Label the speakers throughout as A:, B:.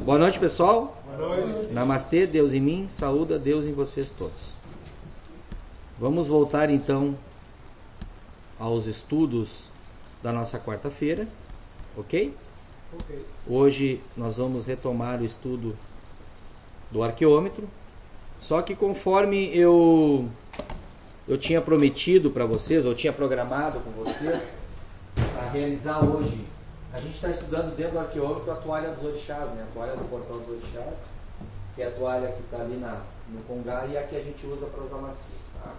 A: Boa noite, pessoal.
B: Boa noite.
A: Namastê, Deus em mim, saúda Deus em vocês todos. Vamos voltar então aos estudos da nossa quarta-feira, ok?
B: Ok.
A: Hoje nós vamos retomar o estudo do arqueômetro, só que conforme eu tinha prometido para vocês, eu tinha programado com vocês para realizar hoje. A gente está estudando dentro do arqueômetro a toalha dos orixás, né? A toalha do portal dos orixás, que é a toalha que está ali no congá e a que a gente usa para os amacios, tá?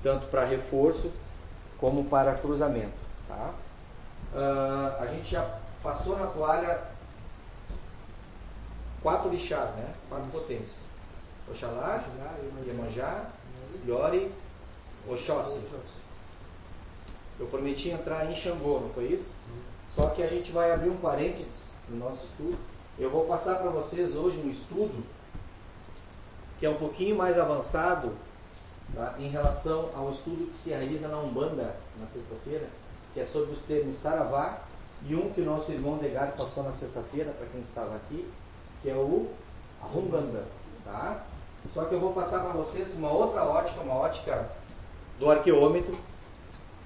A: Tanto para reforço como para cruzamento, tá? A gente já passou na toalha 4 orixás, né? 4 potências: Oxalá, Iemanjá, Iori, Oxóssi. Eu prometi entrar em Xangô, não foi isso? Só que a gente vai abrir um parênteses no nosso estudo. Eu vou passar para vocês hoje um estudo que é um pouquinho mais avançado, tá, em relação ao estudo que se realiza na Umbanda na sexta-feira, que é sobre os termos Saravá, e um que o nosso irmão Degar passou na sexta-feira, para quem estava aqui, que é o Arumbanda, tá? Só que eu vou passar para vocês uma outra ótica, uma ótica do arqueômetro,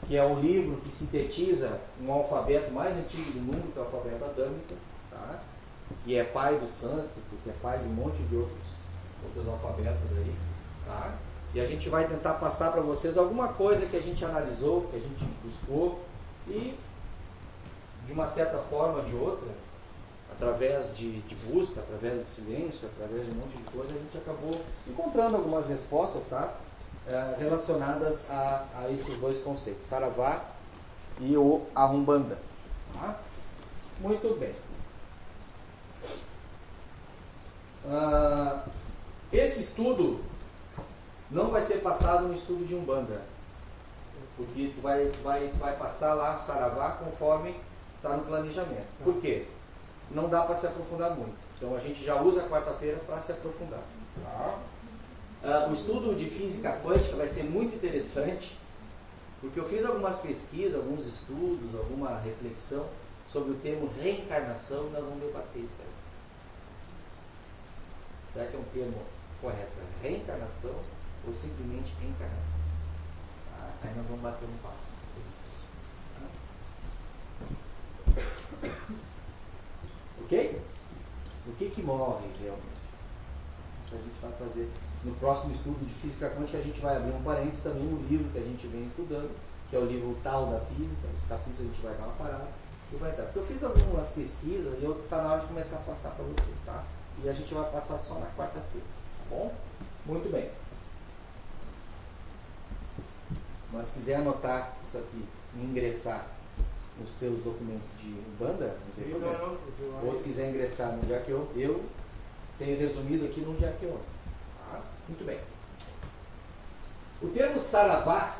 A: que é um livro que sintetiza um alfabeto mais antigo do mundo, que é o alfabeto adâmico, tá? Que é pai do sânscrito, que é pai de um monte de outros alfabetos aí, tá? E a gente vai tentar passar para vocês alguma coisa que a gente analisou, que a gente buscou, e de uma certa forma ou de outra, através de busca, através de silêncio, através de um monte de coisa, a gente acabou encontrando algumas respostas, tá? Relacionadas a esses dois conceitos, Saravá e o Arumbanda. Tá? Muito bem. Esse estudo não vai ser passado no estudo de Umbanda, porque tu vai passar lá Saravá conforme está no planejamento. Por quê? Não dá para se aprofundar muito. Então a gente já usa a quarta-feira para se aprofundar. Tá? O estudo de física quântica vai ser muito interessante, porque eu fiz algumas pesquisas, alguns estudos, alguma reflexão sobre o termo reencarnação e nós vamos debater isso aí. Será que é um termo correto? Reencarnação ou simplesmente encarnação? Tá? Aí nós vamos bater um papo sobre isso. Ok? O que morre realmente? Isso a gente vai fazer no próximo estudo de física quântica. A gente vai abrir um parênteses também no livro que a gente vem estudando, que é o livro Tal da Física. Os capítulos a gente vai dar uma parada e vai dar. Porque eu fiz algumas pesquisas e está na hora de começar a passar para vocês, tá? E a gente vai passar só na quarta-feira, tá bom? Muito bem. Mas se quiser anotar isso aqui e ingressar nos teus documentos de Umbanda, não sei problema. Ou se quiser ingressar no dia que eu tenho resumido aqui no dia que eu. Tá? Muito bem. O termo Saravá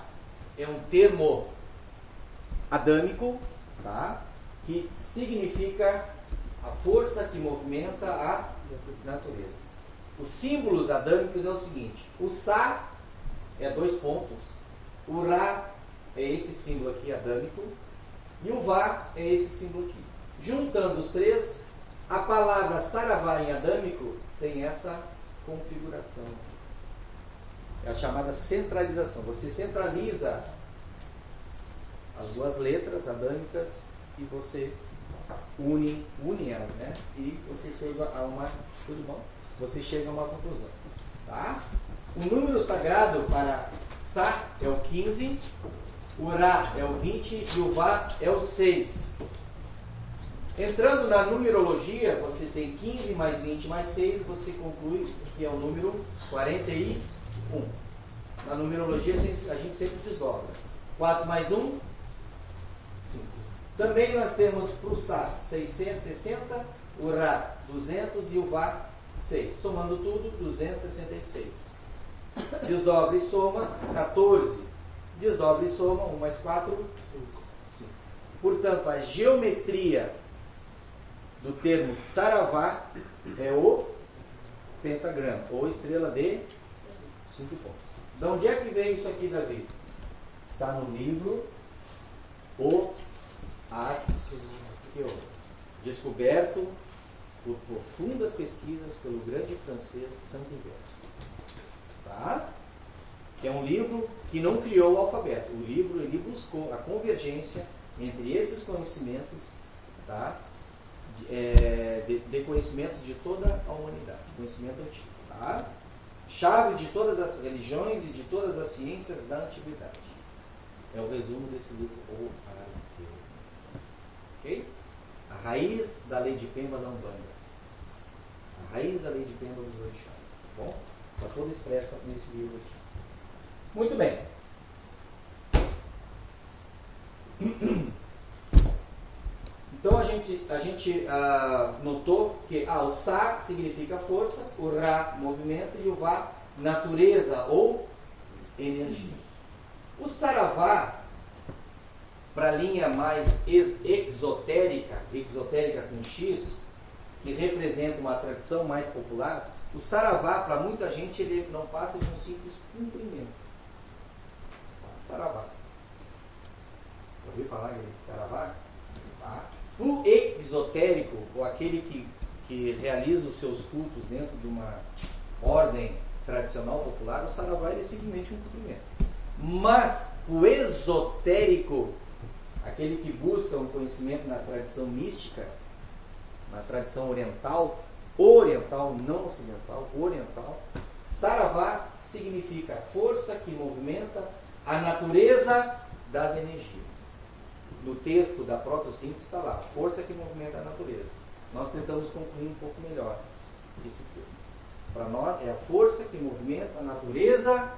A: é um termo adâmico, tá? Que significa a força que movimenta a natureza. Os símbolos adâmicos é o seguinte: o Sa é 2 pontos, o Ra é esse símbolo aqui adâmico, e o Vá é esse símbolo aqui. Juntando os três, a palavra Saravá em adâmico tem essa configuração. É a chamada centralização. Você centraliza as duas letras adâmicas e você une-as, né? E você chega a uma... Tudo bom? Você chega a uma conclusão. Tá? O número sagrado para Sa é o 15, o Ra é o 20 e o Vá é o 6. Entrando na numerologia, você tem 15 mais 20 mais 6, você conclui que é o número 41. Na numerologia a gente sempre desdobra. 4 mais 1, 5. Também nós temos para o Sa 660, o Ra 200 e o Vá 6. Somando tudo, 266. Desdobre e soma 14. Desdobre e soma 1 mais 4, 5. Portanto, a geometria do termo Saravá é o pentagrama, ou estrela de 5 pontos. De onde é que veio isso aqui, Davi? Está no livro O Arqueômetro, descoberto por profundas pesquisas pelo grande francês Saint-Hilaire. Tá? Que é um livro que não criou o alfabeto. O livro, ele buscou a convergência entre esses conhecimentos, tá? De conhecimentos de toda a humanidade, conhecimento antigo. Tá? Chave de todas as religiões e de todas as ciências da antiguidade. É o resumo desse livro, O Arqueu. Ok? A raiz da lei de Pemba da Umbanda. A raiz da lei de Pemba dos orixás. Tá bom? Está toda expressa nesse livro aqui. Muito bem. Então a gente notou que o Sa significa força, o Ra movimento e o Va natureza ou energia. O Saravá, para a linha mais exotérica com X, que representa uma tradição mais popular, o Saravá, para muita gente, ele não passa de um simples cumprimento. Saravá. Ouviu falar em Saravá? Tá. O exotérico, ou aquele que realiza os seus cultos dentro de uma ordem tradicional popular, o Saravá é simplesmente um cumprimento. Mas o esotérico, aquele que busca um conhecimento na tradição mística, na tradição oriental, não ocidental, oriental, Saravá significa força que movimenta a natureza das energias. No texto da protossíntese está lá, força que movimenta a natureza. Nós tentamos concluir um pouco melhor esse texto. Para nós é a força que movimenta a natureza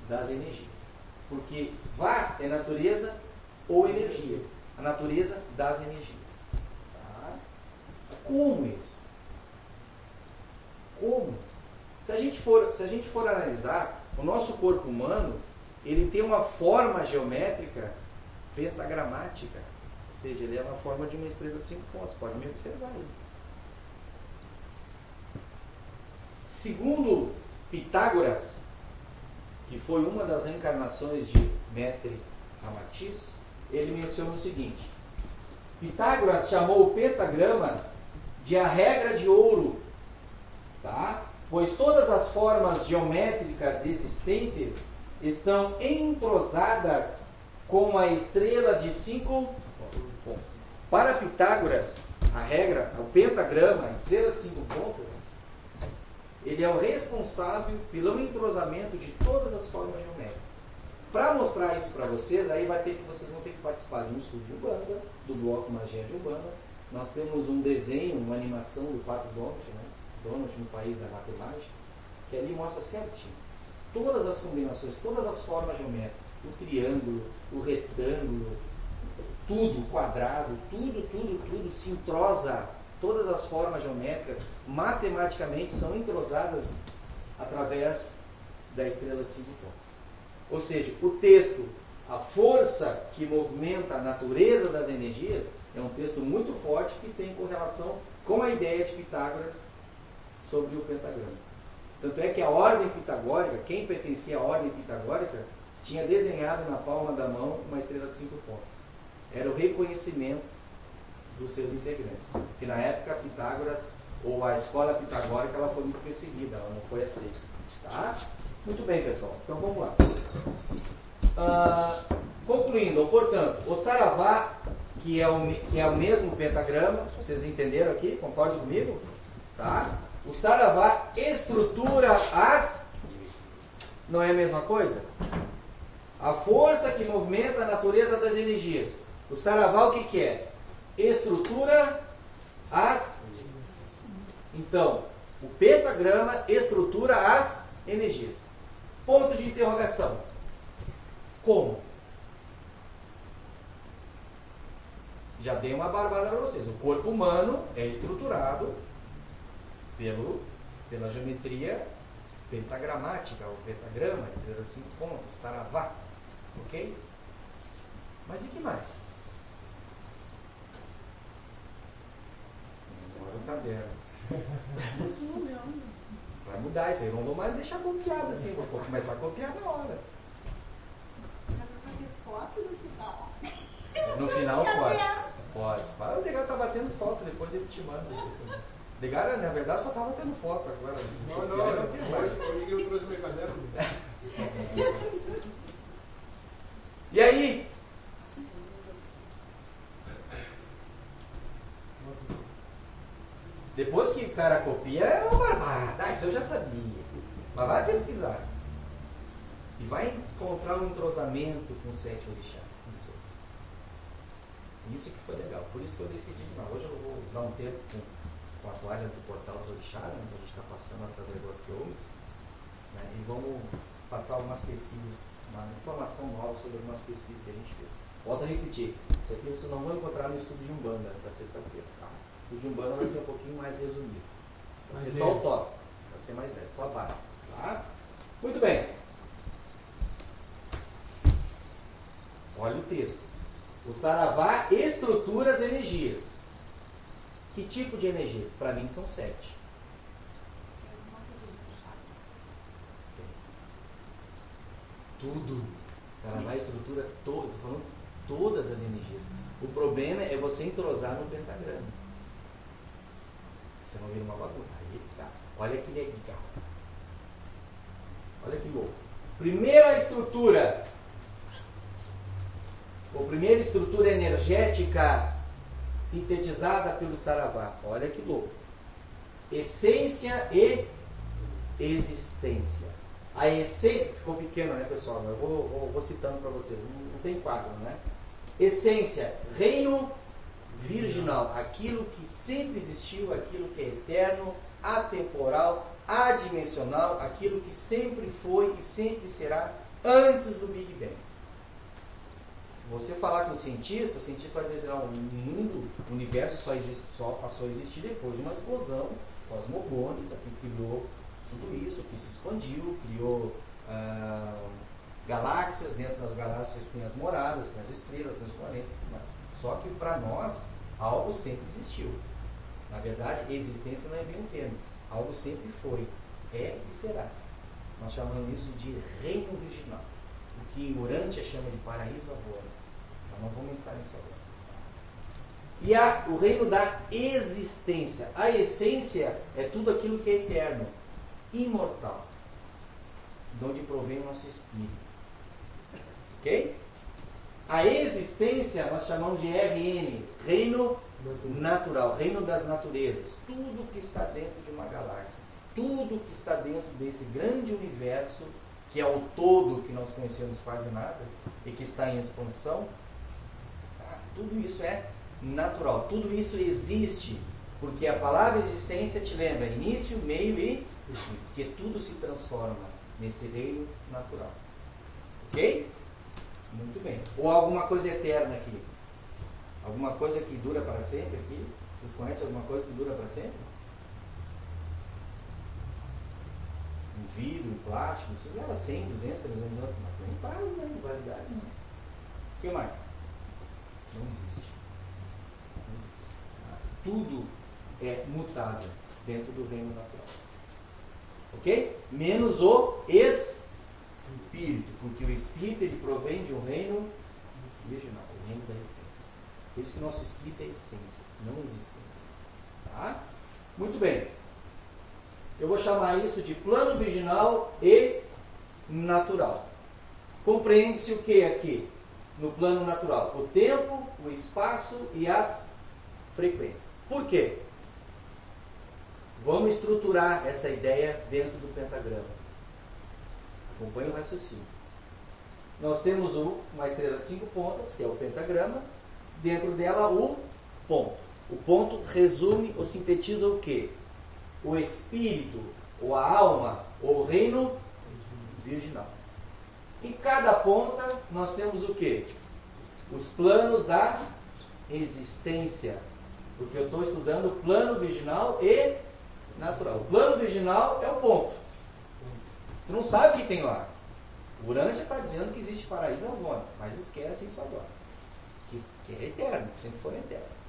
A: das energias. Porque Vá é natureza ou energia. A natureza das energias. Tá? Como isso? Como? Se a gente for analisar, o nosso corpo humano, ele tem uma forma geométrica pentagramática. Ou seja, ele é uma forma de uma estrela de 5 pontos. Pode me observar aí. Segundo Pitágoras, que foi uma das reencarnações de mestre Ramatiz, ele menciona o seguinte: Pitágoras chamou o pentagrama de a regra de ouro, tá? Pois todas as formas geométricas existentes estão entrosadas com a estrela de 5 pontos. Para Pitágoras, a regra, o pentagrama, a estrela de 5 pontos, ele é o responsável pelo entrosamento de todas as formas geométricas. Para mostrar isso para vocês, aí vocês vão ter que participar de um estudo de Umbanda, do bloco Magia de Umbanda. Nós temos um desenho, uma animação do Pato Donald, né? Donald no País da Matemática, que ali mostra certinho todas as combinações, todas as formas geométricas, o triângulo, o retângulo, tudo, o quadrado, tudo se entrosa. Todas as formas geométricas, matematicamente, são entrosadas através da estrela de 5 pontos. Ou seja, o texto, a força que movimenta a natureza das energias, é um texto muito forte que tem correlação com a ideia de Pitágoras sobre o pentagrama. Tanto é que a ordem pitagórica, quem pertencia à ordem pitagórica, tinha desenhado na palma da mão uma estrela de 5 pontos. Era o reconhecimento dos seus integrantes. Porque na época Pitágoras, ou a escola pitagórica, ela foi muito perseguida, ela não foi aceita. Tá? Muito bem, pessoal. Então vamos lá. Concluindo, portanto, o Saravá, que é o mesmo pentagrama, vocês entenderam aqui? Concordem comigo? Tá? O Saravá estrutura as... Não é a mesma coisa? A força que movimenta a natureza das energias. O Saravá o que é? Estrutura as... Então, o pentagrama estrutura as energias. Ponto de interrogação. Como? Já dei uma barbada para vocês. O corpo humano é estruturado pela geometria pentagramática, o pentagrama, estrela de 5 pontos, Saravá. Ok? Mas e que mais? Agora o caderno. Vai mudar isso aí. Eu não vou mais deixar copiado assim. Vou começar a copiar na hora.
B: Foto no final.
A: No final pode. Pode. Para o legal tá batendo foto, depois ele te manda. Ligaram, na verdade, só estava tendo foto agora.
B: Hoje eu trouxe meu caderno.
A: E aí? Depois que o cara copia, é uma barbada. Isso eu já sabia. Mas vai pesquisar. E vai encontrar um entrosamento com os 7 orixás. Isso que foi legal. Por isso que eu decidi, não, hoje eu vou dar um tempo com a toalha do portal dos orixás, né, que a gente está passando através do Orfeu, né, e vamos passar algumas pesquisas, uma informação nova sobre algumas pesquisas que a gente fez. Volto a repetir, isso aqui vocês não vão encontrar no estudo de Umbanda da sexta-feira. Tá? O estudo de Umbanda vai ser um pouquinho mais resumido. Vai ser só o top, vai ser mais leve, só a base. Tá? Muito bem. Olha o texto. O Saravá estrutura as energias. Que tipo de energias? Para mim são 7. Tudo. O Saravá estrutura todo. Estou falando todas as energias. O problema é você entrosar no pentagrama. Você não vira uma bagunça. Aí tá. Olha que legal. Olha que louco. Primeira estrutura. A primeira estrutura energética sintetizada pelo Saravá. Olha que louco. Essência e existência. A essência... Ficou pequeno, né, pessoal? Eu vou citando para vocês. Não tem quadro, né? Essência, reino virginal. Aquilo que sempre existiu, aquilo que é eterno, atemporal, adimensional, aquilo que sempre foi e sempre será antes do Big Bang. Você falar com o cientista vai dizer, não, o mundo, o universo só passou a existir depois de uma explosão cosmogônica que criou tudo isso, que se expandiu, criou galáxias, dentro das galáxias tem as moradas, tem as estrelas, tem os planetas. Só que para nós, algo sempre existiu. Na verdade, existência não é bem um termo. Algo sempre foi, é e será. Nós chamamos isso de reino virginal. O que Urântia chama de paraíso agora. Nós não vamos entrar nisso agora. E o reino da existência. A essência é tudo aquilo que é eterno, imortal, de onde provém o nosso espírito. Ok? A existência nós chamamos de RN, reino natural, reino das naturezas. Tudo que está dentro de uma galáxia, tudo que está dentro desse grande universo, que é o todo que nós conhecemos quase nada, e que está em expansão, tudo isso é natural, tudo isso existe, porque a palavra existência te lembra início, meio e fim, porque tudo se transforma nesse reino natural. Ok? Muito bem. Ou alguma coisa eterna aqui? Alguma coisa que dura para sempre aqui? Vocês conhecem alguma coisa que dura para sempre? Um vidro, um plástico, isso leva 100, 200, 300 anos, mas tem prazo, né? De validade, não. O que mais? Não existe. Tudo é mutável dentro do reino natural. Ok? Menos o espírito, porque o espírito ele provém de um reino virginal, o reino da essência. Por isso que nosso espírito é essência, não existência. Tá? Muito bem. Eu vou chamar isso de plano virginal e natural. Compreende-se o que aqui? No plano natural? O tempo, o espaço e as frequências. Por quê? Vamos estruturar essa ideia dentro do pentagrama. Acompanhe o raciocínio. Nós temos uma estrela de 5 pontas, que é o pentagrama. Dentro dela, o ponto. O ponto resume ou sintetiza o quê? O espírito, ou a alma, ou o reino virginal. Em cada ponta, nós temos o quê? Os planos da existência. Porque eu estou estudando o plano virginal e natural. O plano virginal é o ponto. Tu não sabe o que tem lá. O Urântia está dizendo que existe paraíso agora, mas esquece isso agora. Que é eterno, que sempre foi eterno.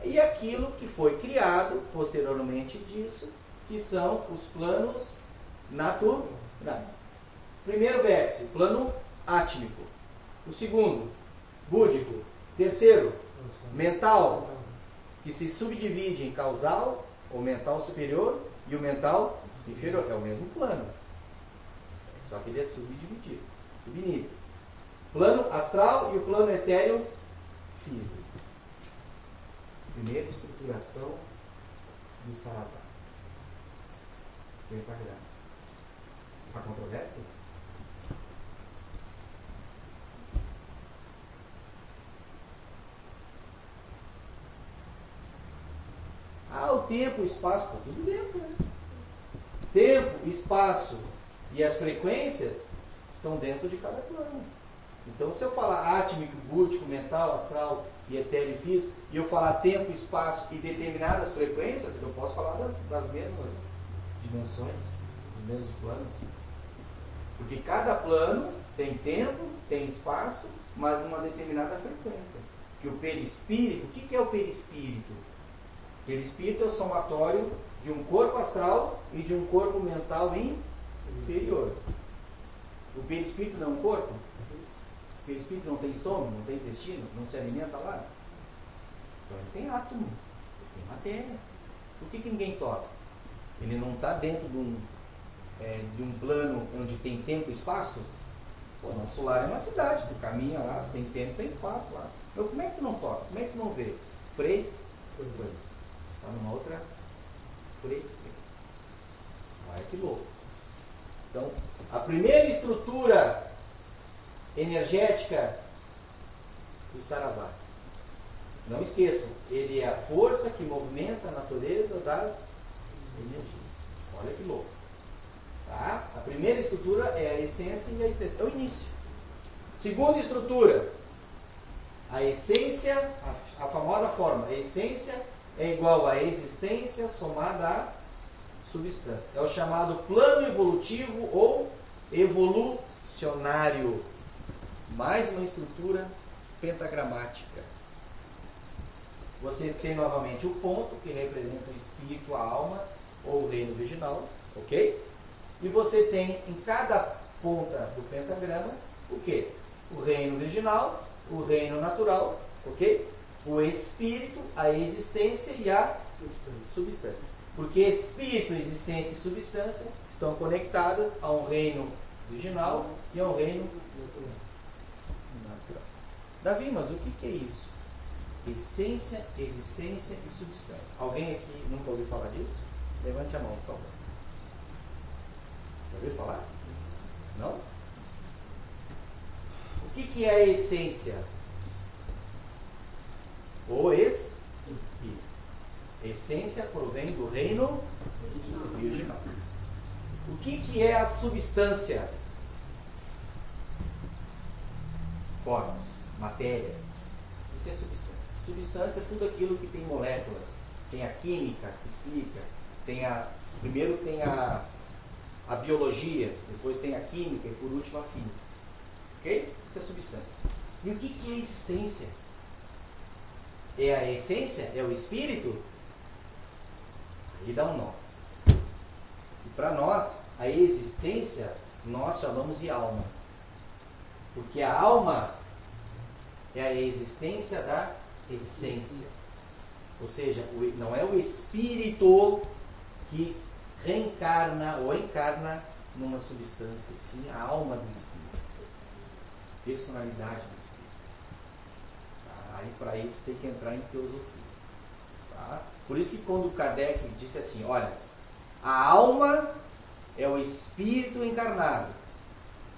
A: E aquilo que foi criado posteriormente disso, que são os planos naturais. Primeiro vértice, plano átmico. O segundo, búdico. Terceiro, mental, que se subdivide em causal, o mental superior e o mental inferior. É o mesmo plano. Só que ele é subdividido, subnível. Plano astral e o plano etéreo físico. Primeira estruturação do Saravá. Pentagrama. Há controvérsia? O tempo, o espaço, está tudo dentro, né? Tempo, espaço e as frequências estão dentro de cada plano. Então, se eu falar átmico, búdico, mental, astral e etéreo e físico, e eu falar tempo, espaço e determinadas frequências, eu posso falar das mesmas dimensões, dos mesmos planos. Porque cada plano tem tempo, tem espaço, mas numa determinada frequência. Que o perispírito, o que é o perispírito? O perispírito é o somatório de um corpo astral e de um corpo mental inferior. O perispírito não é um corpo? O perispírito não tem estômago, não tem intestino, não se alimenta lá? Então ele tem átomo, ele tem matéria. Por que ninguém toca? Ele não está dentro de um plano onde tem tempo e espaço? Pô, nosso lar é uma cidade, tu caminha lá, tem tempo, tem espaço lá. Então como é que tu não toca? Como é que tu não vê? Frequência. Está numa outra frequência. Olha que louco. Então, a primeira estrutura energética do Saravá. Não esqueçam, ele é a força que movimenta a natureza das energias. Olha que louco. Tá? A primeira estrutura é a essência e a existência. É o início. Segunda estrutura, a essência, a famosa forma. A essência é igual à existência somada à substância. É o chamado plano evolutivo ou evolucionário. Mais uma estrutura pentagramática. Você tem novamente o ponto, que representa o espírito, a alma, ou o reino virginal, ok? E você tem em cada ponta do pentagrama o quê? O reino virginal, o reino natural, ok? O espírito, a existência e a substância. Porque espírito, existência e substância estão conectadas a um reino virginal e a um reino natural. Davi, mas o que é isso? Essência, existência e substância. Alguém aqui nunca ouviu falar disso? Levante a mão, por favor. Já ouviu falar? Não? O que é a essência? O espírito. Essência provém do reino virginal. O que é a substância? Corpos, matéria. Isso é substância. Substância é tudo aquilo que tem moléculas. Tem a química, que explica. Primeiro tem a biologia, depois tem a química e por último a física. Ok? Isso é substância. E o que é a existência? É a essência? É o espírito? Aí dá um nó. E para nós, a existência, nós chamamos de alma. Porque a alma é a existência da essência. Ou seja, não é o espírito que reencarna ou encarna numa substância, sim a alma do espírito. Personalidade do espírito. Tá? Aí para isso tem que entrar em teosofia. Tá? Por isso que quando Kardec disse assim, olha, a alma é o espírito encarnado.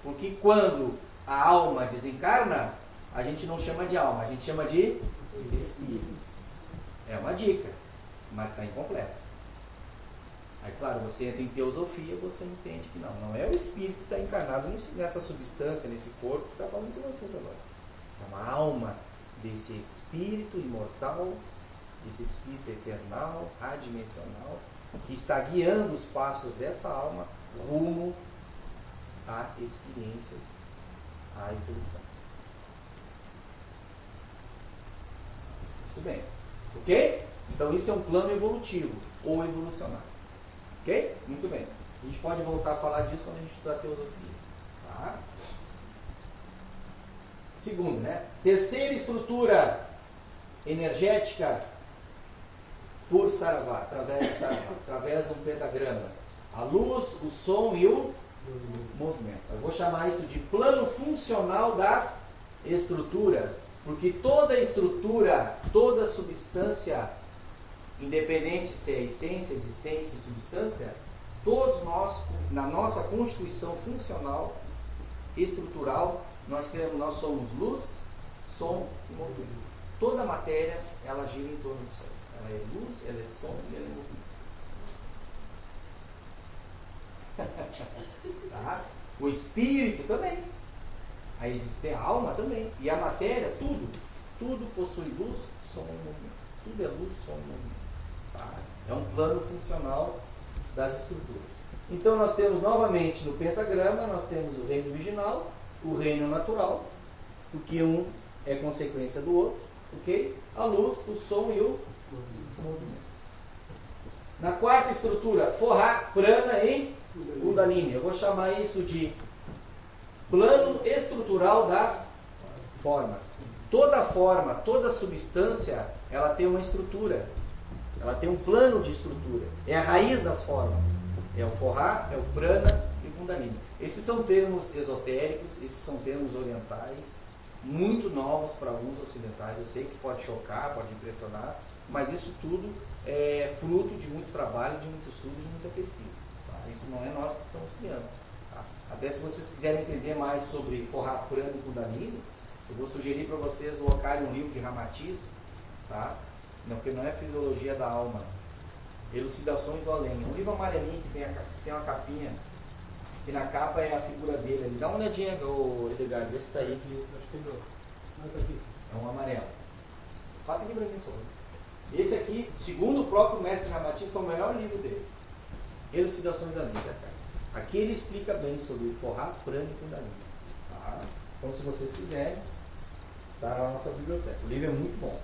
A: Porque quando a alma desencarna, a gente não chama de alma, a gente chama de espírito. É uma dica, mas está incompleta. Aí, claro, você entra em teosofia, você entende que não é o espírito que está encarnado nessa substância, nesse corpo que está falando com vocês agora. É uma alma desse espírito imortal, desse espírito eternal, adimensional, que está guiando os passos dessa alma rumo a experiências, à evolução. Muito bem. Ok? Então isso é um plano evolutivo ou evolucionário. Ok? Muito bem. A gente pode voltar a falar disso quando a gente estudar teosofia. Tá? Segundo, né? Terceira estrutura energética por Saravá, através de Saravá, através de um pentagrama. A luz, o som e o movimento. Eu vou chamar isso de plano funcional das estruturas, porque toda estrutura, toda substância, independente se é essência, existência e substância, todos nós, na nossa constituição funcional, estrutural, nós somos luz, som e movimento. Toda a matéria, ela gira em torno disso. Ela é luz, ela é som e ela é movimento. Tá? O espírito também. A alma também. E a matéria, tudo possui luz, som e movimento. Tudo é luz, som e movimento. Tá? É um plano funcional das estruturas. Então nós temos novamente no pentagrama, nós temos o reino virginal, o reino natural, porque um é consequência do outro, ok? A luz, o som e o movimento. Na quarta estrutura, forrar, prana e kundalini. Eu vou chamar isso de plano estrutural das formas. Toda forma, toda substância, ela tem uma estrutura. Ela tem um plano de estrutura. É a raiz das formas. É o forrar, é o prana e o kundalini. Esses são termos esotéricos, esses são termos orientais, muito novos para alguns ocidentais. Eu sei que pode chocar, pode impressionar, mas isso tudo é fruto de muito trabalho, de muito estudo, de muita pesquisa. Tá? Isso não é nós que estamos criando. Tá? Até se vocês quiserem entender mais sobre forrar, prana e kundalini, eu vou sugerir para vocês colocarem um livro de Ramatiz, tá? Não, porque não é Fisiologia da Alma, Elucidações do Além. É um livro amarelinho que tem uma capinha, e na capa é a figura dele ali. Dá uma olhadinha, Edgar, vê se está aí. É um amarelo. Faça aqui para mim, só. Esse aqui, segundo o próprio mestre Ramatiz, foi o melhor livro dele. Elucidações da Vida. Aqui ele explica bem sobre forrar, prana e kundalini. Tá? Então, se vocês quiserem, está na nossa biblioteca. O livro é muito bom.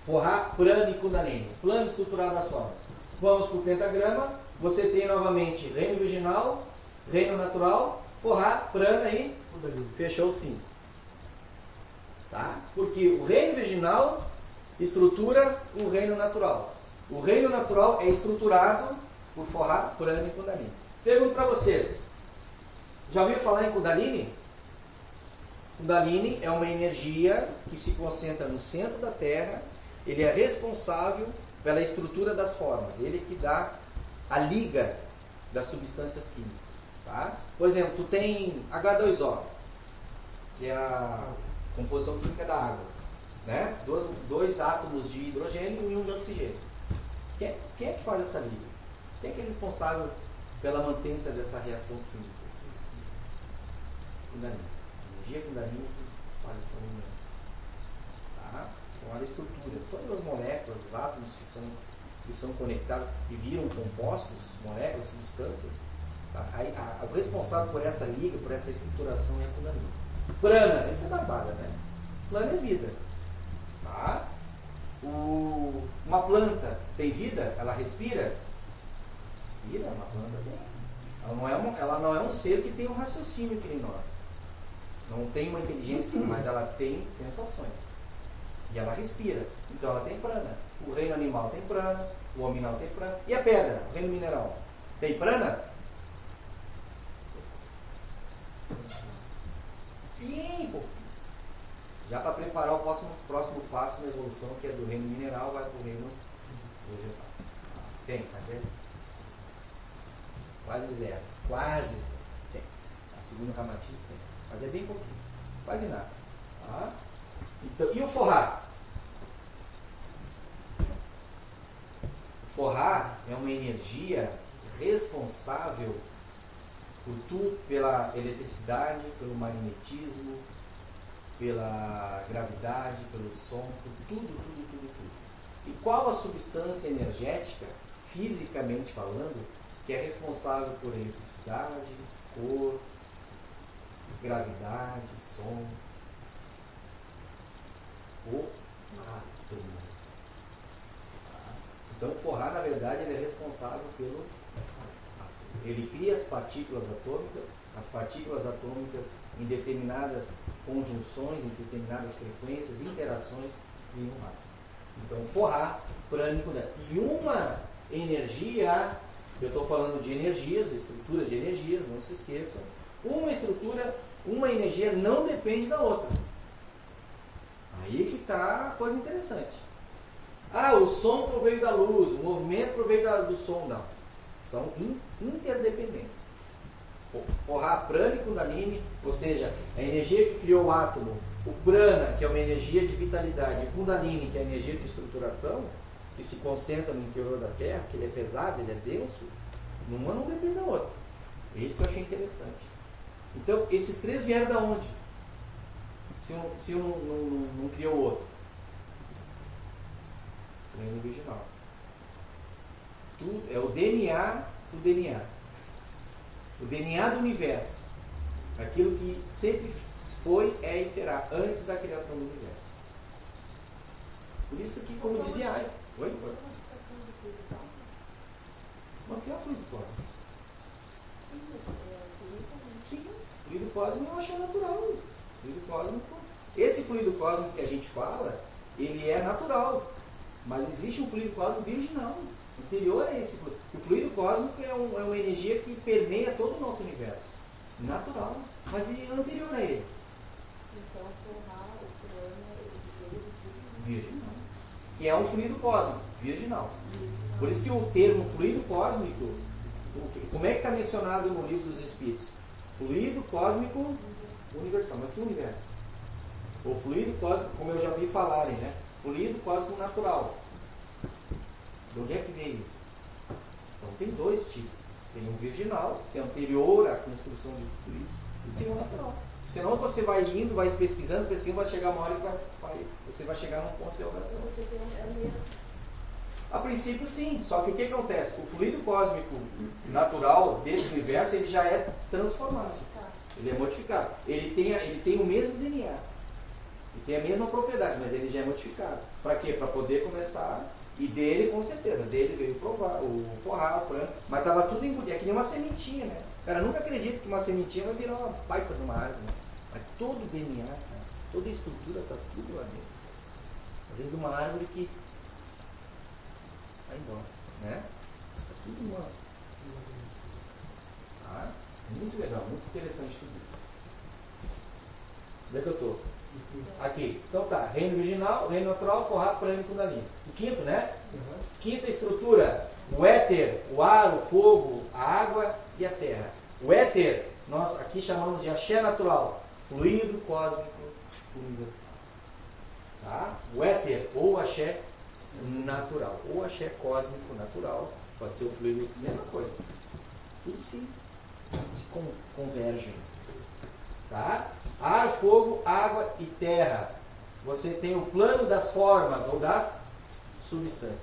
A: Forrar, prana e kundalini. Plano estrutural das formas. Vamos para o pentagrama. Você tem novamente reino virginal, reino natural, forrar, prana e kundalini. Fechou o 5. Tá? Porque o reino virginal estrutura o reino natural. O reino natural é estruturado por forrar, prana e kundalini. Pergunto para vocês. Já ouviram falar em kundalini? Kundalini é uma energia que se concentra no centro da Terra. Ele é responsável pela estrutura das formas. Ele que dá a liga das substâncias químicas. Tá? Por exemplo, tu tem H2O, que é a composição química da água. Né? Dois átomos de hidrogênio e um de oxigênio. Quem é que faz essa liga? Quem é que é responsável pela mantença dessa reação química? Kundalini. Energia Kundalini que faz essa união. Tá? Então, olha a estrutura. Todas as moléculas, os átomos que são conectados, que viram compostos, moléculas, substâncias, tá? O responsável por essa liga, por essa estruturação é a Kundalini. Prana, isso é barbada, né? Prana é vida. Tá? Uma planta tem vida? Ela respira? Respira, uma planta tem. Ela não é um ser que tem um raciocínio que nem nós. Não tem uma inteligência, mas ela tem sensações. E ela respira. Então ela tem prana. O reino animal tem prana, o hominal tem prana. E a pedra, o reino mineral, tem prana? Sim, já para preparar o próximo passo na evolução, que é do reino mineral, vai para o reino vegetal. Tem, mas é quase zero. Quase zero. Tem. A segunda Ramatiz tem. Mas é bem pouquinho. Quase nada. Tá? Então, e o forrar? O forrar é uma energia responsável por tudo, pela eletricidade, pelo magnetismo, pela gravidade, pelo som, por tudo. E qual a substância energética, fisicamente falando, que é responsável por eletricidade, cor, gravidade, som? O átomo. Então, o forrar, na verdade, ele é responsável pelo átomo. Ele cria as partículas atômicas em determinadas conjunções, em determinadas frequências, interações, em um átomo. Então, forrar prânico dela. E uma energia, eu estou falando de energias, estruturas de energias, não se esqueçam. Uma estrutura, uma energia não depende da outra. Aí que está a coisa interessante. Ah, o som proveio da luz, o movimento proveio do som. Não. São interdependentes. Forrar prana e kundalini, ou seja, a energia que criou o átomo, o prana, que é uma energia de vitalidade, e o kundalini, que é a energia de estruturação, que se concentra no interior da Terra, que ele é pesado, ele é denso, uma não depende da outra. É isso que eu achei interessante. Então, esses três vieram da onde? Se um não criou o outro? O reino original. Tudo é o DNA do DNA. O DNA do universo. Aquilo que sempre foi, é e será, antes da criação do universo. Por isso que, como dizia Einstein... Oi? O que é o fluido cósmico? Sim, o fluido cósmico eu acho natural. Fluido cósmico, esse fluido cósmico que a gente fala, ele é natural. Mas existe um fluido cósmico virginal. Anterior a esse fluido. O fluido cósmico é uma energia que permeia todo o nosso universo. Natural. Mas é anterior a ele.
C: Então, forrar o plano
A: virginal. Que é um fluido cósmico, virginal. Por isso que o termo fluido cósmico, como é que está mencionado no livro dos Espíritos? Fluido cósmico universal. Mas que universo? O fluido cósmico, como eu já ouvi falarem, né? Fluido cósmico natural. De onde é que vem isso? Então tem dois tipos. Tem um virginal, que é anterior à construção de fluido, e tem o natural. Senão você vai indo, vai pesquisando, vai chegar uma hora que você vai chegar num ponto de interrogação.
C: você tem o mesmo.
A: A princípio sim, só que o que acontece? O fluido cósmico natural desse universo, ele já é transformado. Ele é modificado. Ele tem o mesmo DNA. Ele tem a mesma propriedade, mas ele já é modificado. Para quê? Para poder começar. E dele, com certeza, dele veio o forrar, o frango, mas estava tudo embutido. É que nem uma sementinha, né? O cara nunca acredita que uma sementinha vai virar uma baita de uma árvore. Né? Mas todo o DNA, cara, toda a estrutura está tudo lá dentro. Às vezes de uma árvore que vai embora, né? Está tudo uma. Tá? Muito legal, muito interessante tudo isso. Onde é que eu estou? Aqui. Então tá, reino virginal, reino natural, forrar, prana e kundalini. O quinto, né? Quinta estrutura, o éter, o ar, o fogo, a água e a terra. O éter, nós aqui chamamos de axé natural, fluido cósmico universal. Tá? O éter, ou axé natural, ou axé cósmico natural, pode ser o fluido, mesma coisa. Tudo se convergem. Tá? Ar, fogo, água e terra. Você tem o plano das formas ou das substâncias.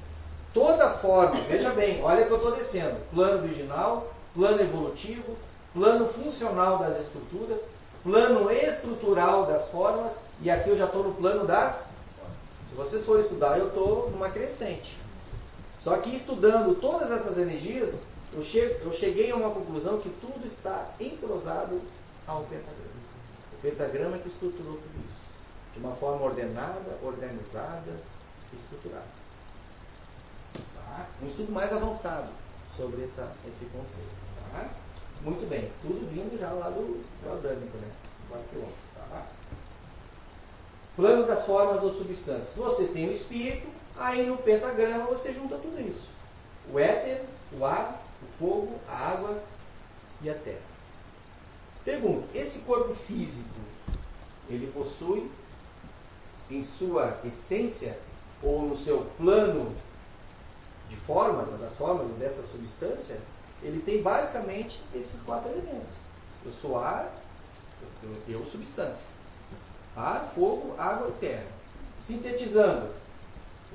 A: Toda forma, veja bem, olha que eu estou descendo. Plano virginal, plano evolutivo, plano funcional das estruturas, plano estrutural das formas, e aqui eu já estou no plano das. Se vocês forem estudar, eu estou numa crescente. Só que estudando todas essas energias, eu cheguei a uma conclusão que tudo está entrosado ao pentagrama. O pentagrama que estruturou tudo isso. De uma forma ordenada, organizada, estruturada. Tá? Um estudo mais avançado sobre esse conceito. Tá? Muito bem. Tudo vindo já lá do adâmico, né? Do arqueômetro. Tá? Plano das formas ou substâncias. Você tem o espírito, aí no pentagrama você junta tudo isso. O éter, o ar, o fogo, a água e a terra. Pergunto, esse corpo físico, ele possui em sua essência ou no seu plano de formas, das formas dessa substância, ele tem basicamente esses 4 elementos. Eu sou ar, eu substância. Ar, fogo, água e terra. Sintetizando,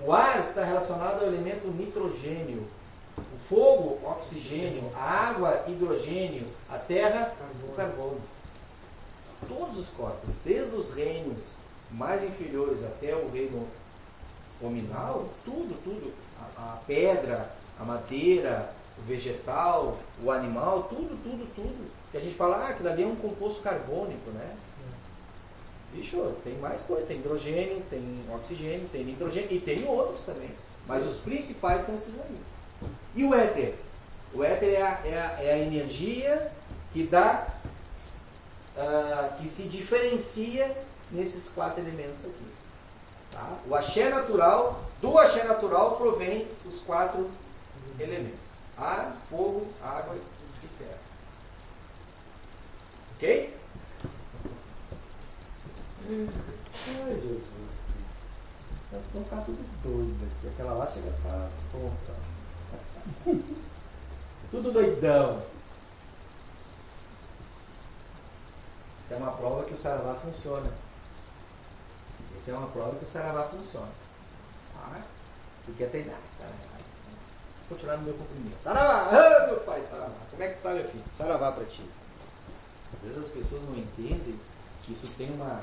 A: o ar está relacionado ao elemento nitrogênio. O fogo, oxigênio, a água, hidrogênio, a terra, o carbono. Todos os corpos, desde os reinos mais inferiores até o reino hominal, tudo, a pedra, a madeira, o vegetal, o animal, tudo. Que a gente fala, aquilo ali é um composto carbônico, né? Bicho, tem mais coisa. Tem hidrogênio, tem oxigênio, tem nitrogênio e tem outros também. Mas os principais são esses aí. E o éter? O éter é a energia que dá, que se diferencia nesses 4 elementos aqui. Tá? O axé natural, do axé natural provém os 4 elementos: ar, fogo, água e terra. Ok? Ai, Jesus. Então tá tudo doido aqui. Aquela lá chega a estar tonta. Tudo doidão. Isso é uma prova que o Saravá funciona. Essa é uma prova que o Saravá funciona. Tá? Porque até idade. Vou tirar no meu comprimento. Saravá! Ah, meu pai, Saravá. Como é que tá, meu filho? Saravá pra ti. Às vezes as pessoas não entendem que isso tem uma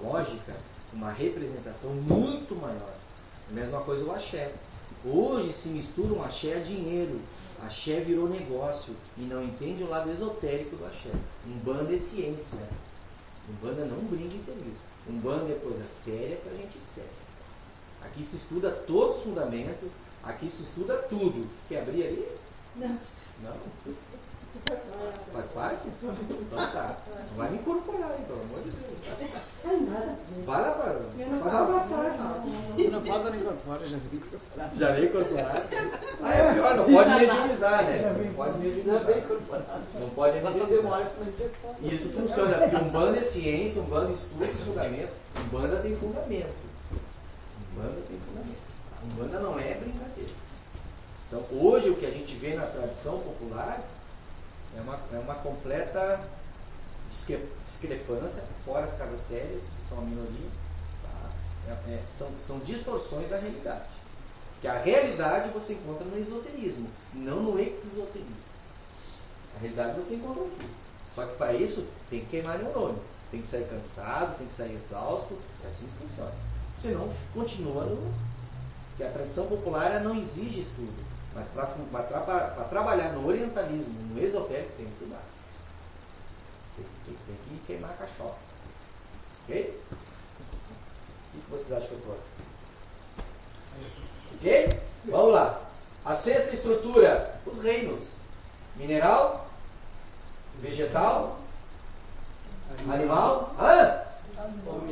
A: lógica, uma representação muito maior. A mesma coisa o axé. Hoje se mistura um axé a dinheiro. Axé virou negócio e não entende o lado esotérico do axé. Umbanda é ciência. Umbanda não brinca em serviço. Umbanda é coisa séria pra gente séria. Aqui se estuda todos os fundamentos, aqui se estuda tudo. Quer abrir ali?
C: Não.
A: Não? Faz parte? Então tá. Não vai me incorporar, hein, pelo amor de Deus. Vai lá para fazer uma massagem.
B: Não pode nem incorporar, já vem incorporado.
A: Já veio incorporado? Ah, é pior, não pode medianizar, né? Não pode medianizar. Não pode medianizar. Isso funciona, porque Umbanda é ciência, Umbanda estuda os fundamentos. Umbanda tem fundamento. Umbanda tem fundamento. Umbanda não é brincadeira. Então, hoje o que a gente vê na tradição popular é uma completa discrepância, fora as casas sérias, que são a minoria, tá? São distorções da realidade. Que a realidade você encontra no esoterismo, não no exoterismo. A realidade você encontra aqui. Só que para isso tem que queimar neurônio. Tem que sair cansado, tem que sair exausto, é assim que funciona. Senão continua no... Porque a tradição popular ela não exige estudo. Mas para trabalhar no orientalismo, no esotérico, tem que estudar. Tem que queimar a cachola. Ok? O que vocês acham que eu trouxe? Ok? Vamos lá. A sexta estrutura, os reinos. Mineral, vegetal, animal,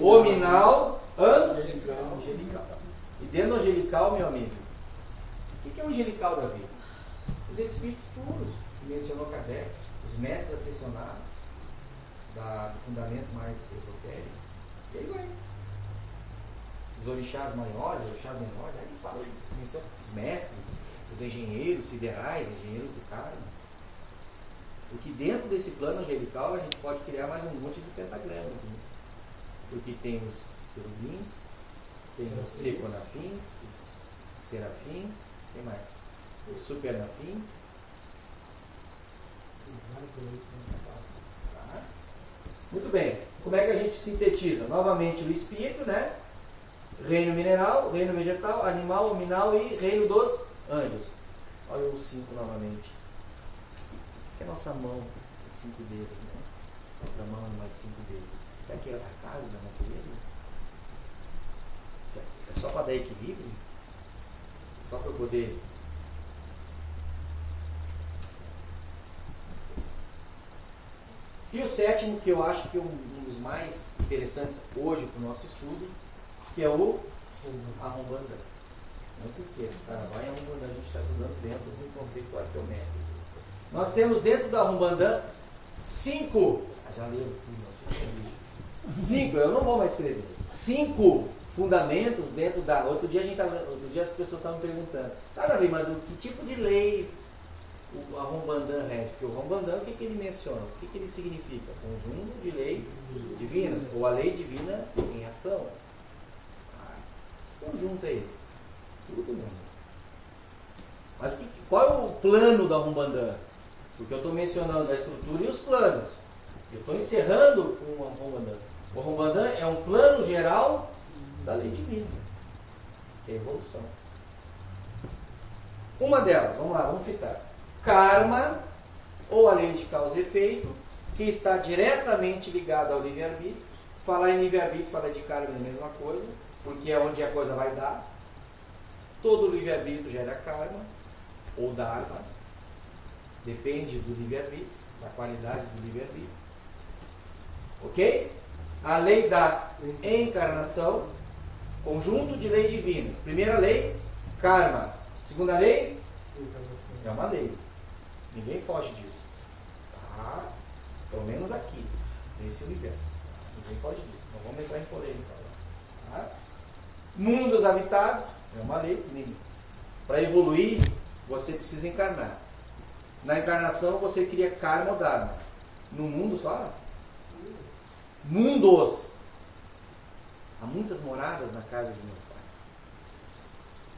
A: hominal, angelical. E dentro do angelical, meu amigo, o que é o angelical da vida? Os espíritos puros, que mencionou Kardec, os mestres ascensionados, do fundamento mais esotérico. E aí vai. Os orixás maiores, os orixás menores, aí fala, os mestres, os engenheiros siderais, engenheiros do karma. Porque dentro desse plano angelical a gente pode criar mais um monte de pentagramas. Né? Porque tem os querubins, tem os seconafins, os serafins, tem mais? Os supernafins. Tá? Muito bem. Como é que a gente sintetiza? Novamente o espírito, né? Reino mineral, reino vegetal, animal, hominal e reino dos anjos. Olha os 5 novamente. Que é a nossa mão, 5 dedos, né? Outra mão mais 5 dedos. Será que é a casa da natureza? É só para dar equilíbrio? Só para eu poder... E o sétimo, que eu acho que é um dos mais interessantes hoje para o nosso estudo, que é o Arrombanda. Não se esqueça, Saravá e Arrombanda, a gente está estudando dentro do conceito arqueométrico. Nós temos dentro da Arrombanda 5, já leram tudo, 5, eu não vou mais escrever, 5 fundamentos dentro da... Outro dia as pessoas estavam perguntando, tá, Davi, mas que tipo de leis o Arrombandan rege? Porque o Arrombandan, o que ele menciona? O que ele significa? Conjunto de leis divinas, ou a lei divina em ação. Que conjunto é esse? Tudo mesmo. Mas qual é o plano do Arrombandan? Porque eu estou mencionando a estrutura e os planos. Eu estou encerrando com o Arrombandan. O Arrombandan é um plano geral da lei divina, que é a evolução. Uma delas, vamos lá, vamos citar. Karma, ou a lei de causa e efeito, que está diretamente ligada ao livre-arbítrio, Falar em livre-arbítrio, falar de karma é a mesma coisa, porque é onde a coisa vai dar. Todo livre-arbítrio gera karma, ou dharma. Depende do livre-arbítrio, da qualidade do livre-arbítrio. Ok? A lei da encarnação, conjunto de leis divinas. Primeira lei, karma. Segunda lei, é uma lei. Ninguém foge disso. Tá? Pelo menos aqui, nesse universo. Ninguém foge disso. Não vamos entrar em polêmica. Tá? Mundos habitados, é uma lei. Para evoluir, você precisa encarnar. Na encarnação, você cria karma ou dharma. No mundo só? Mundos. Há muitas moradas na casa de meu pai.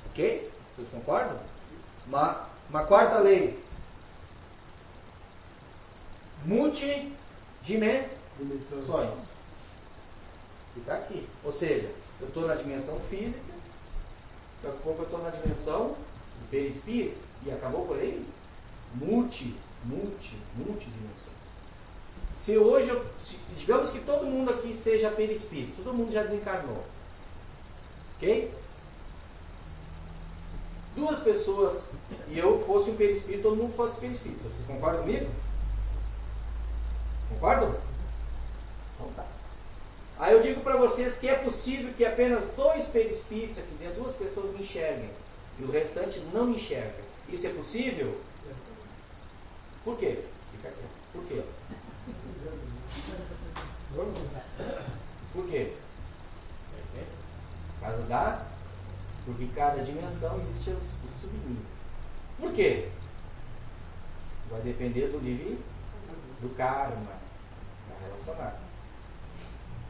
A: Ok? Vocês concordam? Uma quarta lei. Multidimensões. Que está aqui. Ou seja, eu estou na dimensão física, daqui a pouco eu estou na dimensão perispírito. E acabou por aí? Multidimensões. Se hoje, digamos que todo mundo aqui seja perispírito, todo mundo já desencarnou. Ok? Duas pessoas e eu fosse um perispírito, todo mundo fosse perispírito. Vocês concordam comigo? Concordam? Então tá. Aí eu digo para vocês que é possível que apenas 2 perispíritos aqui dentro, 2 pessoas enxerguem e o restante não enxerga. Isso é possível? Por quê? Fica aqui. Por quê? Por quê? Por causa da... Porque cada dimensão existe os subníveis. Por quê? Vai depender do nível do karma. Está relacionado.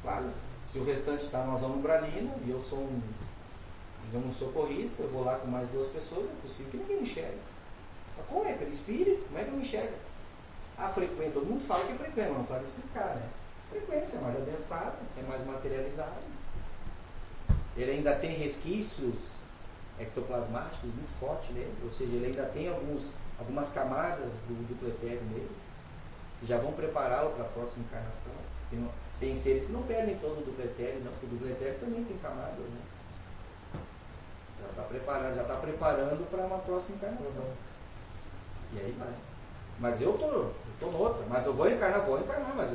A: Claro, se o restante está numa zona umbralina e eu sou um socorrista, eu vou lá com mais 2 pessoas, é possível que ninguém enxergue. Mas como é? Pelo espírito? Como é que eu não enxergo? A frequência, todo mundo fala que é frequência, mas não sabe explicar, né? Frequência é mais adensada, é mais materializada. Ele ainda tem resquícios ectoplasmáticos muito fortes nele, ou seja, ele ainda tem algumas camadas do duplo etéreo nele, que já vão prepará-lo para a próxima encarnação. Tem seres que não perdem todo o duplo etéreo, não, porque o duplo etéreo também tem camadas, né? Já está preparando para uma próxima encarnação. E aí vai. Mas eu estou noutra, mas eu vou encarnar, mas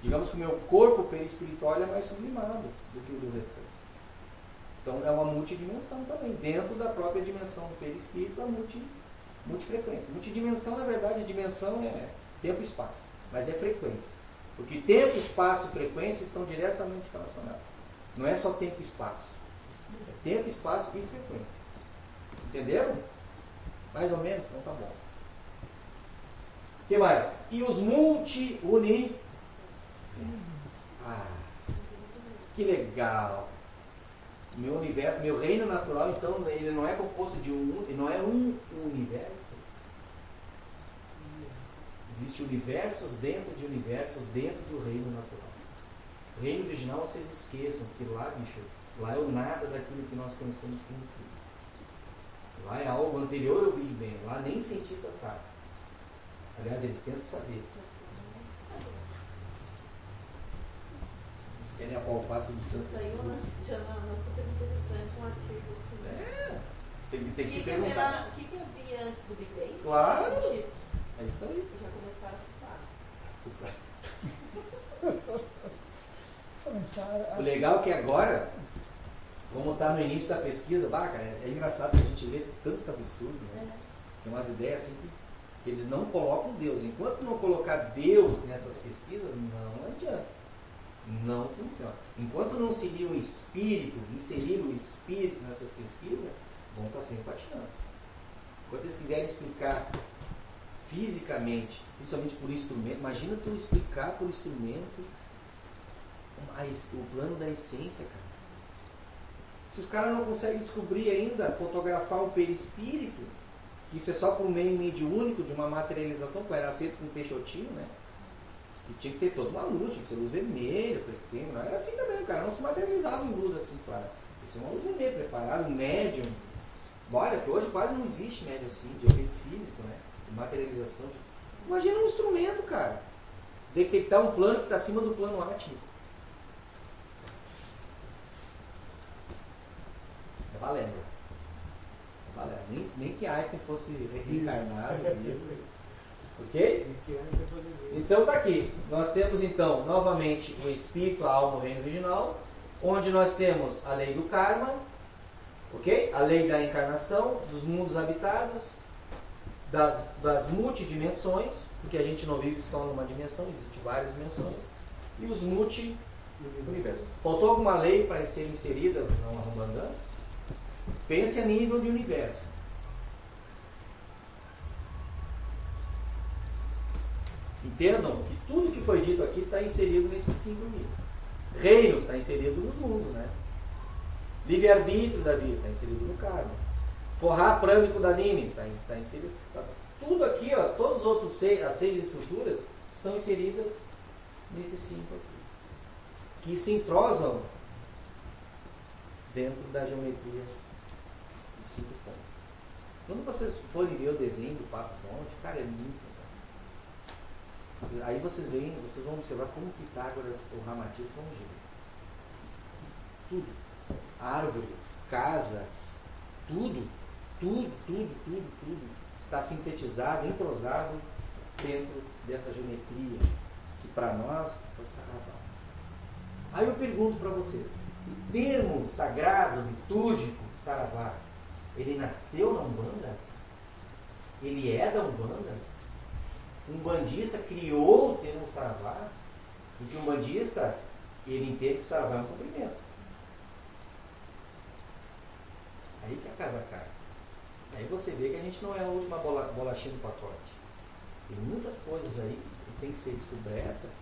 A: digamos que o meu corpo perispiritual é mais sublimado do que o do restante. Então é uma multidimensão também, dentro da própria dimensão do perispírito, a multifrequência. Multidimensão, na verdade, a dimensão é tempo e espaço, mas é frequência. Porque tempo, espaço e frequência estão diretamente relacionados. Não é só tempo e espaço. É tempo, espaço e frequência. Entenderam? Mais ou menos? Então tá bom. O que mais? E os multi-uni... Ah, que legal! Meu universo, meu reino natural, então, ele não é composto de ele não é um universo. Existem universos dentro de universos dentro do reino natural. O reino original vocês esqueçam, porque lá, bicho, lá é o nada daquilo que nós conhecemos como tudo. Lá é algo anterior ao Big Bang, lá nem cientista sabe. Aliás, eles tentam saber. Eles querem apalpar essa distância.
C: Saiu já na super interessante um artigo.
A: Tem que se perguntar.
C: O que havia antes do Big Bang?
A: Claro! É isso aí.
C: Já começaram a
A: O legal é que agora, como está no início da pesquisa, cara, é engraçado que a gente lê tanto absurdo, né? Tem umas ideias assim que eles não colocam Deus. Enquanto não colocar Deus nessas pesquisas, não adianta. Não funciona. Enquanto não inserir o espírito nessas pesquisas, vão estar sempre patinando. Enquanto eles quiserem explicar fisicamente, principalmente por instrumento, imagina tu explicar por instrumento o plano da essência, cara. Se os caras não conseguem descobrir ainda, fotografar o perispírito, que isso é só por meio mediúnico de uma materialização, que era feito com um peixotinho, né? E tinha que ter toda uma luz, tinha que ser luz vermelha, frequência, não era assim também, o cara não se materializava em luz assim, claro. Tinha que ser uma luz vermelha, preparada, um médium. Olha, que hoje quase não existe médium assim, de efeito físico, né? De materialização. Imagina um instrumento, cara. Detectar um plano que está acima do plano átmico. valendo. Nem que Einstein fosse reencarnado, ok? Então tá aqui. Nós temos então novamente o espírito, a alma, o reino original, onde nós temos a lei do karma, ok? A lei da encarnação, dos mundos habitados, das multidimensões, porque a gente não vive só numa dimensão, existem várias dimensões, e os multi-universos. Faltou alguma lei para ser inseridas no Arrumbandã? Pense a nível de universo. Entendam que tudo que foi dito aqui está inserido nesses 5 níveis. Reinos está inserido no mundo, né? Livre-arbítrio da vida está inserido no karma. Forrar prâmico da Nini está inserido. Tudo aqui, ó, todos os outros as 6 estruturas estão inseridas nesses 5 aqui, que se entrosam dentro da geometria de 5 pontos. Quando vocês forem ver o desenho do Passo Fonte, cara, é muito. Aí vocês vão observar como Pitágoras, o Ramatiz, como gira. Tudo. Árvore, casa, tudo está sintetizado, entrosado dentro dessa geometria que para nós foi Saravá. Aí eu pergunto para vocês, o termo sagrado, litúrgico, Saravá, ele nasceu na Umbanda? Ele é da Umbanda? Um bandista criou o termo Saravá, porque um bandista, ele entende que o Saravá é um cumprimento. Aí que a casa cai. Aí você vê que a gente não é a última bolachinha do pacote. Tem muitas coisas aí que tem que ser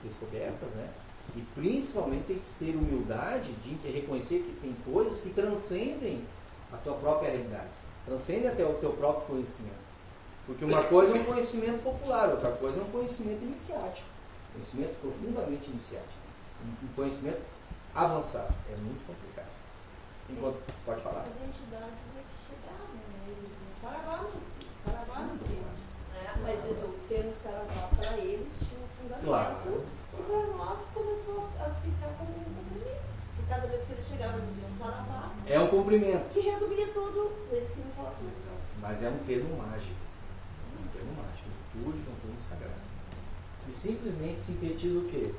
A: descobertas, né? E principalmente tem que ter humildade de reconhecer que tem coisas que transcendem a tua própria realidade, transcendem até o teu próprio conhecimento. Porque uma coisa é um conhecimento popular, outra coisa é um conhecimento iniciático, conhecimento profundamente iniciático, um conhecimento avançado. É muito complicado. Pode falar.
C: As entidades é que chegaram, né? Eles não Saravá não tem, né? Mas o termo Saravá para eles tinha um fundamento.
A: Claro.
C: E para nós começou a ficar como um cumprimento. Porque cada vez que eles chegavam diziam Saravá.
A: É um cumprimento.
C: Que resumia tudo, eles que não falavam isso.
A: Mas é um termo mágico. Um termo mágico. Litúrgico, um termo sagrado. E simplesmente sintetiza o quê?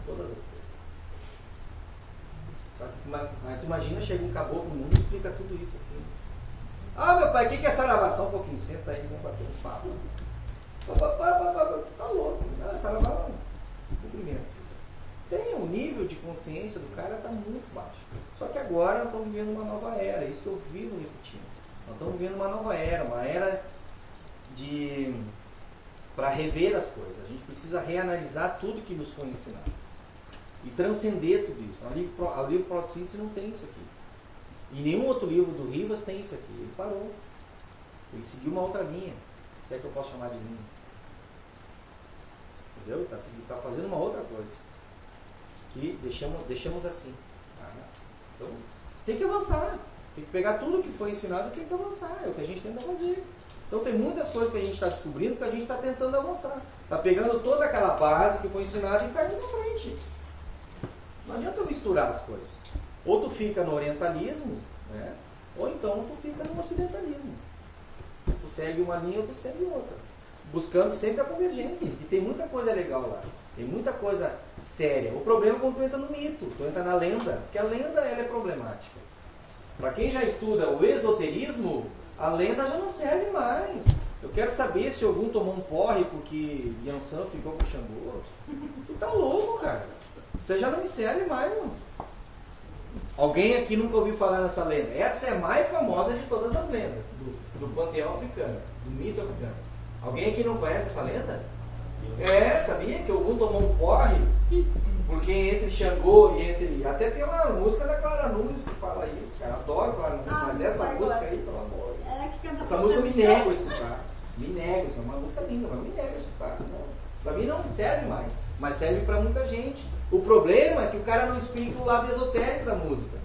A: Todas as coisas. Só que, mas tu imagina, chega um caboclo no mundo e explica tudo isso assim. Ah, meu pai, o que é Saravá? Só um pouquinho, senta aí e vamos bater um papo. Tá louco. Não, Saravá é um cumprimento. Tem um nível de consciência do cara está muito baixo. Só que agora nós estamos vivendo uma nova era. Isso que eu vivo repetindo. Nós estamos vivendo uma nova era. Uma era para rever as coisas. A gente precisa reanalisar tudo que nos foi ensinado. E transcender tudo isso. O livro Proto-Síntese não tem isso aqui. E nenhum outro livro do Rivas tem isso aqui. Ele parou. Ele seguiu uma outra linha. Se é que eu posso chamar de linha. Entendeu? Está fazendo uma outra coisa. Que deixamos assim. Então, tem que avançar. Tem que pegar tudo que foi ensinado e tem que avançar. É o que a gente tenta fazer. Então tem muitas coisas que a gente está descobrindo que a gente está tentando avançar. Está pegando toda aquela base que foi ensinada e está indo para frente. Não adianta misturar as coisas. Ou tu fica no orientalismo, né? Ou então tu fica no ocidentalismo. Tu segue uma linha ou tu segue outra. Buscando sempre a convergência. E tem muita coisa legal lá. Tem muita coisa séria. O problema é quando tu entra no mito, tu entra na lenda. Porque a lenda ela é problemática. Para quem já estuda o esoterismo, a lenda já não serve mais. Eu quero saber se algum tomou um porre porque Yansan ficou com o Xangô. Tu tá louco, cara. Você já não me serve mais, mano. Alguém aqui nunca ouviu falar nessa lenda? Essa é a mais famosa de todas as lendas do panteão africano, do mito africano. Alguém aqui não conhece essa lenda? Sabia que algum tomou um porre? Porque entre Xangô e entre... Até tem uma música da Clara Nunes que fala isso, cara. Eu adoro Clara Nunes, mas essa música aí, pelo amor de Deus. Essa música eu me nego a escutar. Me nego, isso é uma música linda, mas eu me nego a escutar. Para mim não serve mais, mas serve para muita gente. O problema é que o cara não explica o lado esotérico da música.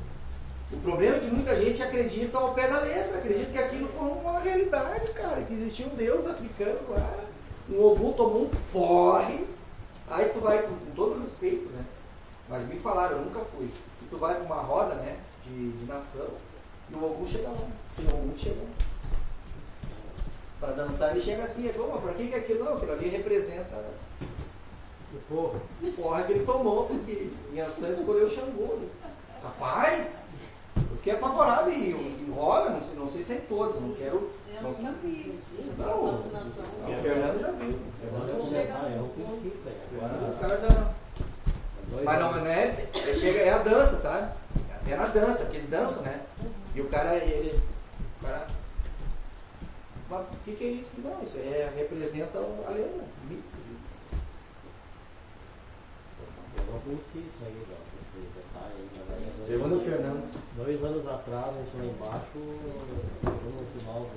A: O problema é que muita gente acredita ao pé da letra, acredita que aquilo foi uma realidade, cara, que existia um deus africano lá, um Ogum tomou um porre, aí tu vai, com todo respeito, né? Mas me falaram, eu nunca fui, e tu vai para uma roda, né, de nação, E o Ogum chega lá. E o Ogum chega lá. Para dançar ele chega assim, para que é aquilo? Não, aquilo ali representa o porra que ele tomou, porque Yansan escolheu o Xangô. Rapaz, porque é apavorado e rola, não sei se é em todos, não quero.
C: Eu nunca vi.
A: Não, o Fernando já viu. O cara já. Mas não é, é a dança, sabe? É na dança, porque eles dançam, né? E o cara, mas o que é isso? Não, isso representa a lenda, o mito.
D: Eu não conheci isso aí, não.
A: Levando o Fernando.
D: 2 anos atrás, a gente lá embaixo, chegou no final do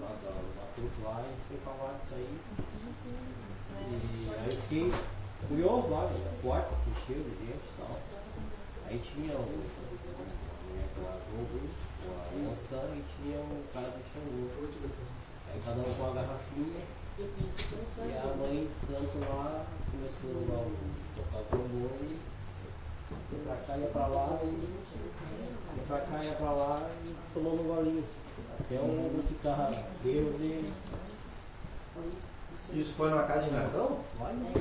D: Batuto lá, a gente foi falar disso aí. E aí eu fiquei curioso lá, né? Porta, assistiu de gente e tal. Aí tinha a mulher que lá jogo, a moça, e tinha o cara do Xangô. Aí cada um com uma garrafinha. E a mãe de santo lá começou lá a tocar o tambor e ia pra cá, ia pra lá ia pra cá, ia pra lá e tomando um golinho. Até um que tava Deus e.
A: Isso foi numa casa de nação?
D: Vai, né?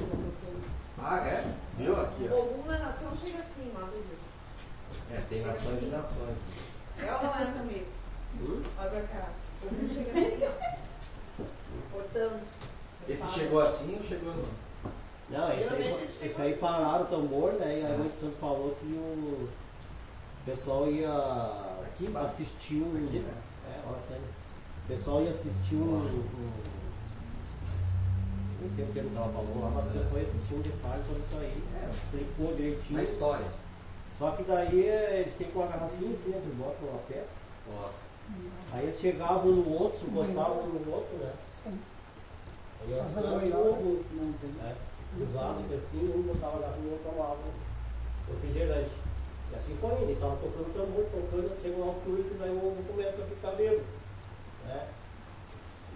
A: Ah, é? Viu aqui,
C: O
A: ó.
C: Ogum na nação chega assim, lá do Rio.
A: É, tem nações e nações.
C: É ou não é comigo? Olha pra cá. O Ogum chega assim, ó. Portanto.
A: Esse chegou assim ou chegou no.
D: Não, esse aí pararam o tambor, né? E a mãe de santo falou que o pessoal ia assistir o.
A: Aqui, né?
D: Olha, tá aí. O pessoal ia assistir não sei o que ela falou lá, mas o pessoal ia assistir um detalhe sobre isso aí. Explicou direitinho.
A: Na história.
D: Só que daí eles têm com a garrafinha assim, eles botam a peça. Aí eles chegavam um no outro, encostavam um no outro, né? Aí eu usava assim, um botava a garrafinha e outro tomava o refrigerante. E assim foi ele estava tocando tambor, tocando, chega uma altura que daí o ovo começa a ficar bêbado. Né?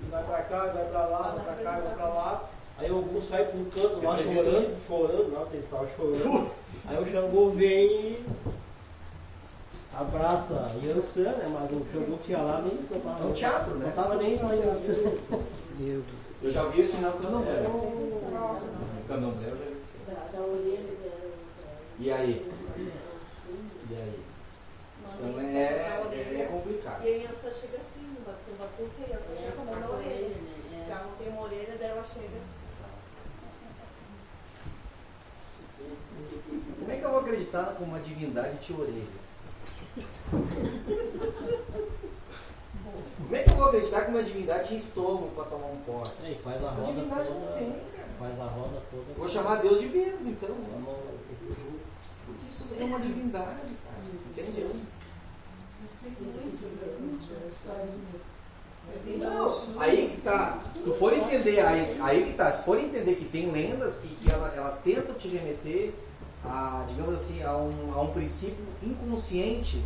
D: E vai pra cá, vai pra lá, vai pra cá, vai pra lá. Aí o Ogum sai pro canto lá chorando, nossa, ele estava chorando. Aí o Xangô vem e abraça a Yansan, né? Mas o Xangô tinha lá nem isso.
A: É um teatro, né?
D: Não tava nem na Yansan.
B: Deus.
A: Eu já vi isso no Candomblé. No Candomblé eu já vi isso. E aí? E aí? Então é complicado.
C: E a Yansan chega assim, no Batuque, a Yansan chega como na orelha. Ela não tem uma orelha, daí ela chega.
A: Como é que eu vou acreditar como uma divindade te orelha? Como é que eu vou acreditar que uma divindade tinha estômago para tomar um pote?
D: É, faz a roda
A: divindade
D: toda.
A: não tem, cara.
D: Faz a roda toda.
A: Vou chamar Deus de bêbado, então. Porque isso é uma divindade, cara. Entendeu? Não, aí que tá. Se tu for entender, aí que tá. Se for entender que tem lendas que elas tentam te remeter a, digamos assim, a um princípio inconsciente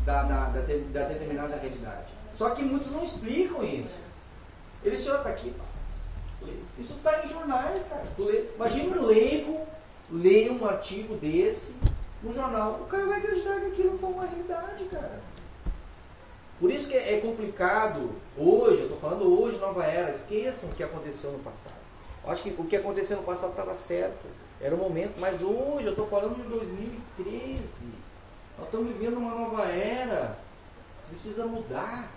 A: da determinada realidade. Só que muitos não explicam isso. Eles só tá aqui. Isso está em jornais, cara. Imagina um leigo ler um artigo desse no jornal. O cara vai acreditar que aquilo foi uma realidade, cara. Por isso que é complicado hoje, eu estou falando hoje, nova era, esqueçam o que aconteceu no passado. Eu acho que o que aconteceu no passado estava certo, era o momento, mas hoje, eu estou falando de 2013, nós estamos vivendo uma nova era, precisa mudar.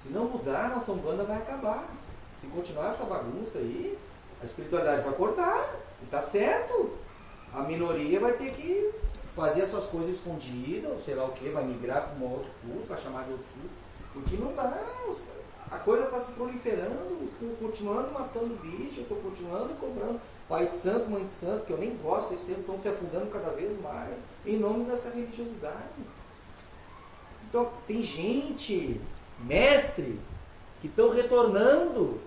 A: Se não mudar, nossa Umbanda vai acabar. Se continuar essa bagunça aí, a espiritualidade vai cortar, e está certo. A minoria vai ter que fazer as suas coisas escondidas, ou sei lá o que, vai migrar para um outro culto, vai chamar de outro culto, porque não dá, a coisa está se proliferando, estou continuando matando bicho, estou continuando cobrando pai de santo, mãe de santo, que eu nem gosto desse tempo, estão se afundando cada vez mais, em nome dessa religiosidade. Então, tem gente, mestre, que estão retornando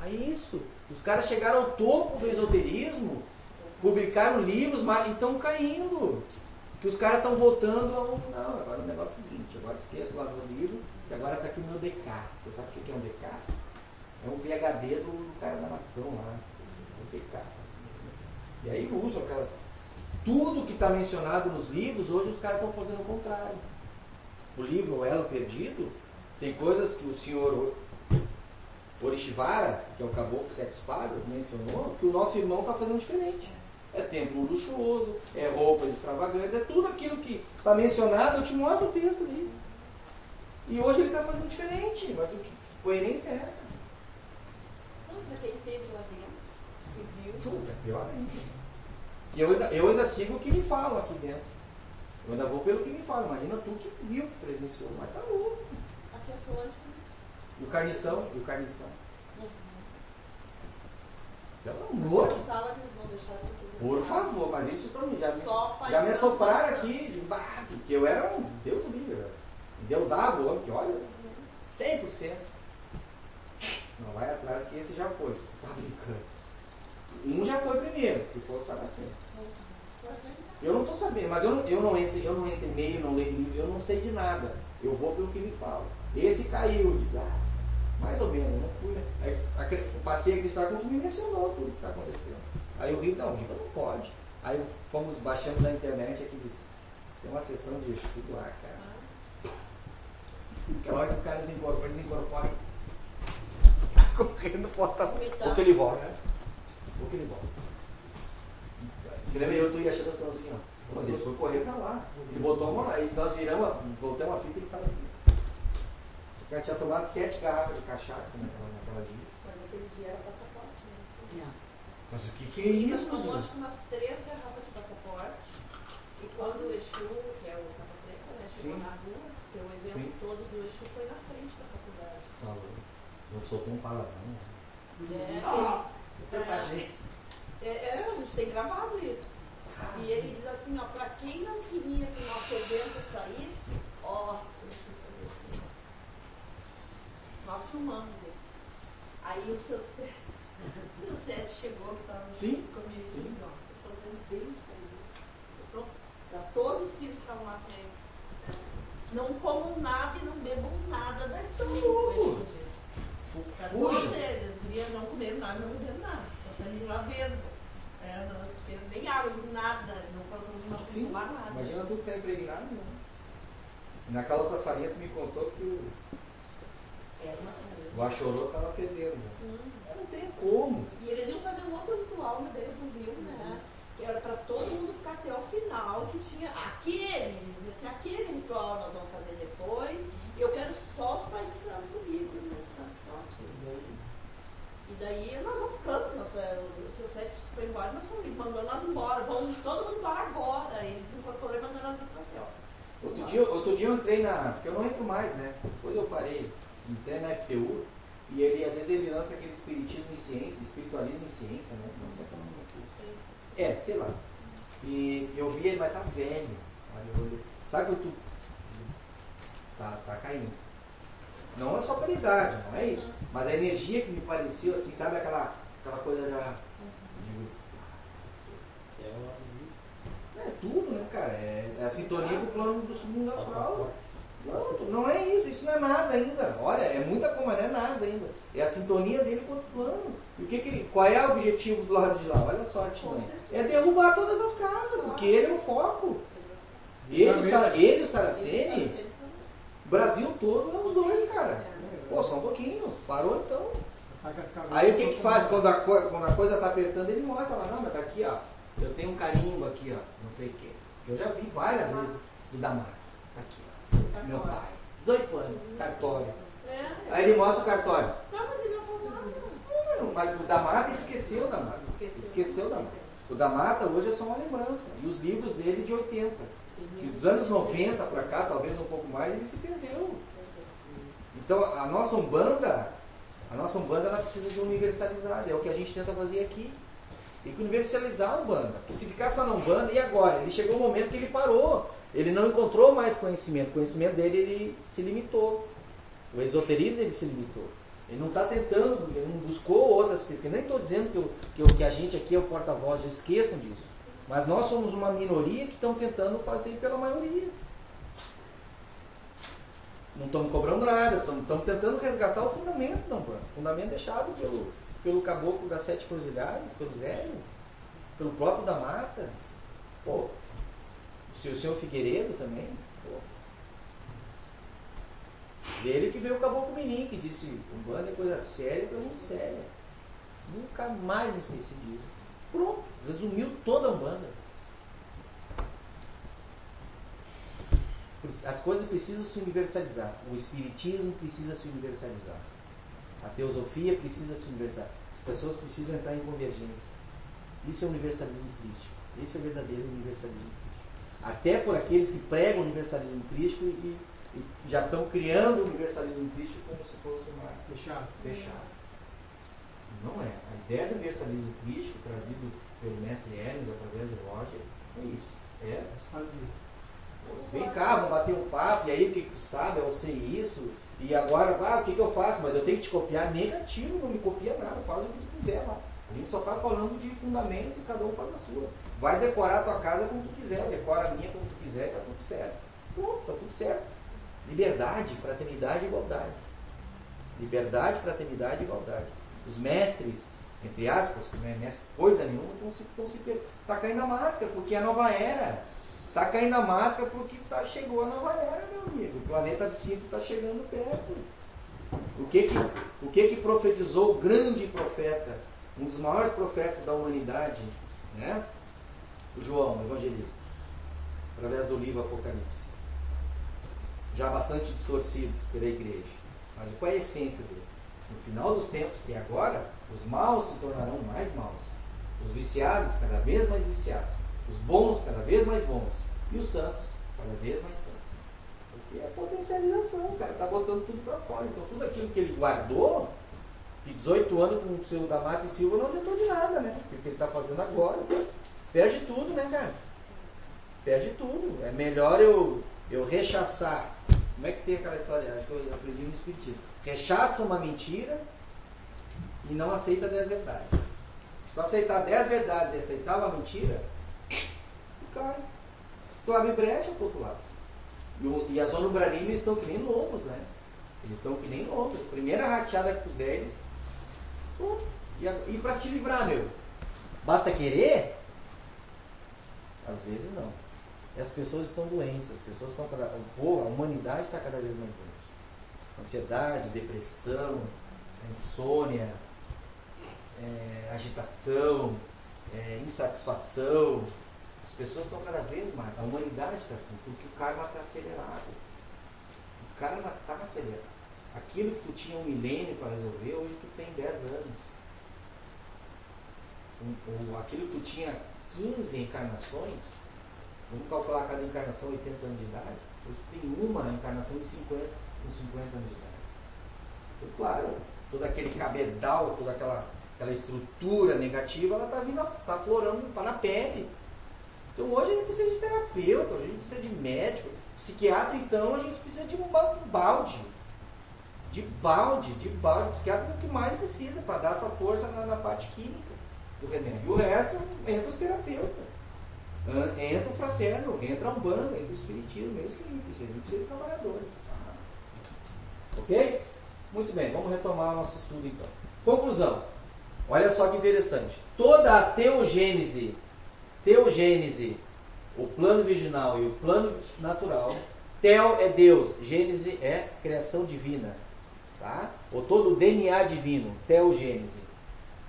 A: a isso. Os caras chegaram ao topo do esoterismo, publicaram livros, mas estão caindo. Que os caras estão voltando ao. Não, agora o negócio é o seguinte, agora esqueço lá do livro, e agora está aqui no meu DK. Você sabe o que é um DK? É um PhD do cara da nação lá. O DK. E aí usam aquelas. Tudo que está mencionado nos livros, hoje os caras estão fazendo o contrário. o livro O Elo Perdido, tem coisas que o senhor Orixivara, que é o caboclo sete espadas, mencionou, que o nosso irmão está fazendo diferente. É templo luxuoso, é roupas extravagantes, é tudo aquilo que está mencionado, eu te mostro o texto ali. E hoje ele está fazendo diferente, mas que coerência é essa?
C: Não, para quem esteve lá dentro, que viu.
A: É pior ainda. E eu ainda sigo o que me falam aqui dentro. Eu ainda vou pelo que me falam. Imagina tu que viu, que presenciou, mas tá louco.
C: Aqui é Solange.
A: E o carnição? Pelo
C: Amor.
A: amor. Por favor, mas isso também já me assopraram aqui de baixo, que eu era um Deus livre. Deusado, homem, que olha, 100%. Não vai atrás que esse já foi. Tá brincando. Um já foi primeiro, que foi o Saraceno. Eu não estou sabendo, mas eu não entro e-mail, não leio livro, eu não sei de nada. Eu vou pelo que me falam. Esse caiu, mais ou menos, eu não fui. Aí, passei a acreditar quando me mencionou tudo que está acontecendo. Aí eu vi, não pode. Aí fomos, baixamos na internet aqui, disse, tem uma sessão de estudo lá, cara. Aquela hora que o cara desincorpora, correndo, bota o que ele volta. Você lembra, eu tô achando que eu assim, ó. Mas ele foi correr pra lá. Ele botou a mão lá. E nós voltamos a fita e ele saiu aqui. O cara tinha tomado 7 garrafas de cachaça naquela dia.
C: Mas aquele dia era passaporte, né?
A: Mas o que é isso?
C: Nós tomamos acho que umas 3 garrafas de passaporte. E quando o Exu, que é o Capa Preta, né, chegou na rua, que o evento todo do Exu foi na frente da faculdade.
A: Falou. Não soltou um palavrão.
C: A gente tem gravado isso. E ele diz assim, ó, pra quem não queria que o nosso evento saísse, ó, nós filmamos ele. Aí o seu Sete chegou, que estava comigo, e disse, ó, eu estou vendo bem isso aí. Para todos os filhos que estavam lá com ele. Não comam nada e não bebam nada daquilo. Para todos eles, não comeram nada, não beberam nada. Só saíram lá vendo. Não nem água, nada, não tomar nada.
A: Imagina tu que tá impregnado, não. Naquela outra salinha tu me contou que o achorô estava fedendo. Não tem como.
C: E eles iam fazer um outro ritual na beira do rio, né? Que era para todo mundo ficar até o final, que tinha aquele ritual nós vamos fazer depois. Eu quero só os pais de santo comigo, os pais de santo só aqui. E daí nós não ficamos, o seu Sete foi embora, nós fomos mandando nós embora, vamos todo mundo embora agora. Eles incorporaram e mandaram nós para o
A: Outro dia eu entrei porque eu não entro mais, né? Depois eu parei, entrei na FPU, e às vezes ele lança aquele espiritismo e ciência, espiritualismo e ciência, né? Não sei como sei lá. E eu vi ele, mas tá velho. Sabe quando tu tá caindo? Não é só pela idade, não é isso. Mas a energia que me pareceu, assim, sabe aquela coisa já. É tudo, né, cara? É a sintonia com o plano do mundo astral. Não é isso não é nada ainda. Olha, é muita coisa, mas não é nada ainda. É a sintonia dele com o plano. E qual é o objetivo do lado de lá? Olha só, Tinha. É derrubar todas as casas, porque ele é o foco. Ele e o Saraceni, o Brasil todo é os dois, cara. Pô, só um pouquinho. Parou então. Aí o que faz? Quando a coisa está apertando, ele mostra lá, não, mas tá aqui, ó. Eu tenho um carimbo aqui, ó. Não sei o quê. Eu já vi várias vezes do Damar. Tá aqui, ó. Meu pai. 18 anos, cartório. Aí ele mostra o cartório.
C: Não, mas ele não falou nada.
A: Mas o da Mata ele esqueceu da Mata. Esqueceu da Mata. O da Mata hoje é só uma lembrança. E os livros dele de 80. E dos anos 90 para cá, talvez um pouco mais, ele se perdeu. Então a nossa Umbanda ela precisa de universalizar. É o que a gente tenta fazer aqui. Tem que universalizar a Umbanda. Porque se ficar só na Umbanda, e agora? Ele chegou um momento que ele parou. Ele não encontrou mais conhecimento. O conhecimento dele ele se limitou. O esoterismo ele se limitou. Ele não está tentando, ele não buscou outras pesquisas. Nem estou dizendo que a gente aqui é o porta-voz, esqueçam disso. Mas nós somos uma minoria que estão tentando fazer pela maioria. Não estamos cobrando nada, estamos tentando resgatar o fundamento da Umbanda. O fundamento deixado pelo caboclo das 7 cruzilhadas, pelo Zélio, pelo próprio da Mata. Pô, o senhor Figueiredo também. Pô. Dele que veio o Caboclo Mirim, que disse, Umbanda é coisa séria, coisa muito séria. Nunca mais me esqueci disso. Pronto, resumiu toda a Umbanda. As coisas precisam se universalizar. O espiritismo precisa se universalizar. A teosofia precisa se universalizar. As pessoas precisam entrar em convergência. Isso é o universalismo crístico. Esse é o verdadeiro universalismo crístico. Até por aqueles que pregam o universalismo crístico e já estão criando o universalismo crístico como se fosse uma fechado. Não é. A ideia do universalismo crístico trazido pelo mestre Hermes através do Roger é isso. Vem cá, vamos bater um papo, e aí o que tu sabe? Eu sei isso, e agora, o que eu faço? Mas eu tenho que te copiar negativo, não me copia nada, faz o que tu quiser lá. A gente só está falando de fundamentos e cada um faz a sua. Vai decorar a tua casa como tu quiser, decora a minha como tu quiser, está tudo certo. Pronto, está tudo certo. Liberdade, fraternidade e igualdade. Liberdade, fraternidade e igualdade. Os mestres, entre aspas, que não é mestre coisa nenhuma, está caindo a máscara, porque é a nova era. Está caindo a máscara porque chegou a nova era, meu amigo. O planeta Absinto está chegando perto. O que profetizou o grande profeta, um dos maiores profetas da humanidade, né? O João, o evangelista, através do livro Apocalipse. Já bastante distorcido pela igreja. Mas qual é a essência dele? No final dos tempos, que agora, os maus se tornarão mais maus. Os viciados, cada vez mais viciados. Os bons, cada vez mais bons. E os santos, cada vez mais santos. Porque é potencialização, o cara está botando tudo para fora. Então, tudo aquilo que ele guardou, que 18 anos com o seu da Mata e Silva, não adiantou de nada, né? Porque o que ele está fazendo agora, perde tudo, né, cara? Perde tudo. É melhor eu rechaçar. Como é que tem aquela história? Acho que eu aprendi no Espiritismo. Rechaça uma mentira e não aceita 10 verdades. Se tu aceitar 10 verdades e aceitar uma mentira, cai. Tu abre brecha pro outro lado. E as Onubranimes estão que nem lobos, né? Eles estão que nem lobos. Primeira rateada que tu der, eles... E para te livrar, meu? Basta querer? Às vezes não. E as pessoas estão doentes, as pessoas estão a humanidade está cada vez mais doente. Ansiedade, depressão, insônia, agitação, insatisfação. As pessoas estão cada vez mais. A humanidade está assim, porque o karma está acelerado. O karma está acelerado. Aquilo que tu tinha 1 milênio para resolver, hoje tu tem 10 anos. Aquilo que tu tinha 15 encarnações, vamos calcular cada encarnação 80 anos de idade, hoje tu tem uma encarnação de 50 anos de idade. Então, claro, todo aquele cabedal, toda aquela estrutura negativa, ela está vindo, está aflorando, está na pele. Então hoje a gente precisa de terapeuta, a gente precisa de médico, psiquiatra, então a gente precisa de um balde. De balde. O psiquiatra é o que mais precisa para dar essa força na parte química do remédio. E o resto entra os terapeutas, entra o fraterno, entra a Umbanda, entra o Espiritismo, mesmo que a gente precisa de trabalhadores. Ok? Muito bem, vamos retomar o nosso estudo então. Conclusão. Olha só que interessante. Toda a teogênese, o plano virginal e o plano natural, teo é Deus, gênese é criação divina, tá? Ou todo o DNA divino, teogênese.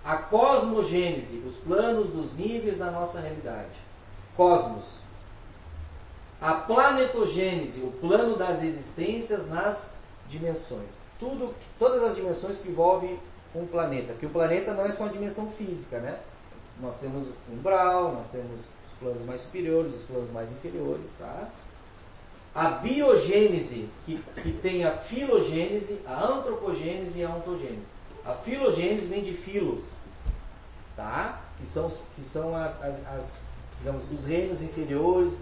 A: A cosmogênese, os planos dos níveis da nossa realidade, cosmos. A planetogênese, o plano das existências nas dimensões. Todas as dimensões que envolvem um planeta, porque o planeta não é só uma dimensão física, né? Nós temos umbral, nós temos os planos mais superiores, os planos mais inferiores, tá? A biogênese, que tem a filogênese, a antropogênese e a ontogênese. A filogênese vem de filos, tá? Que são digamos, os reinos inferiores,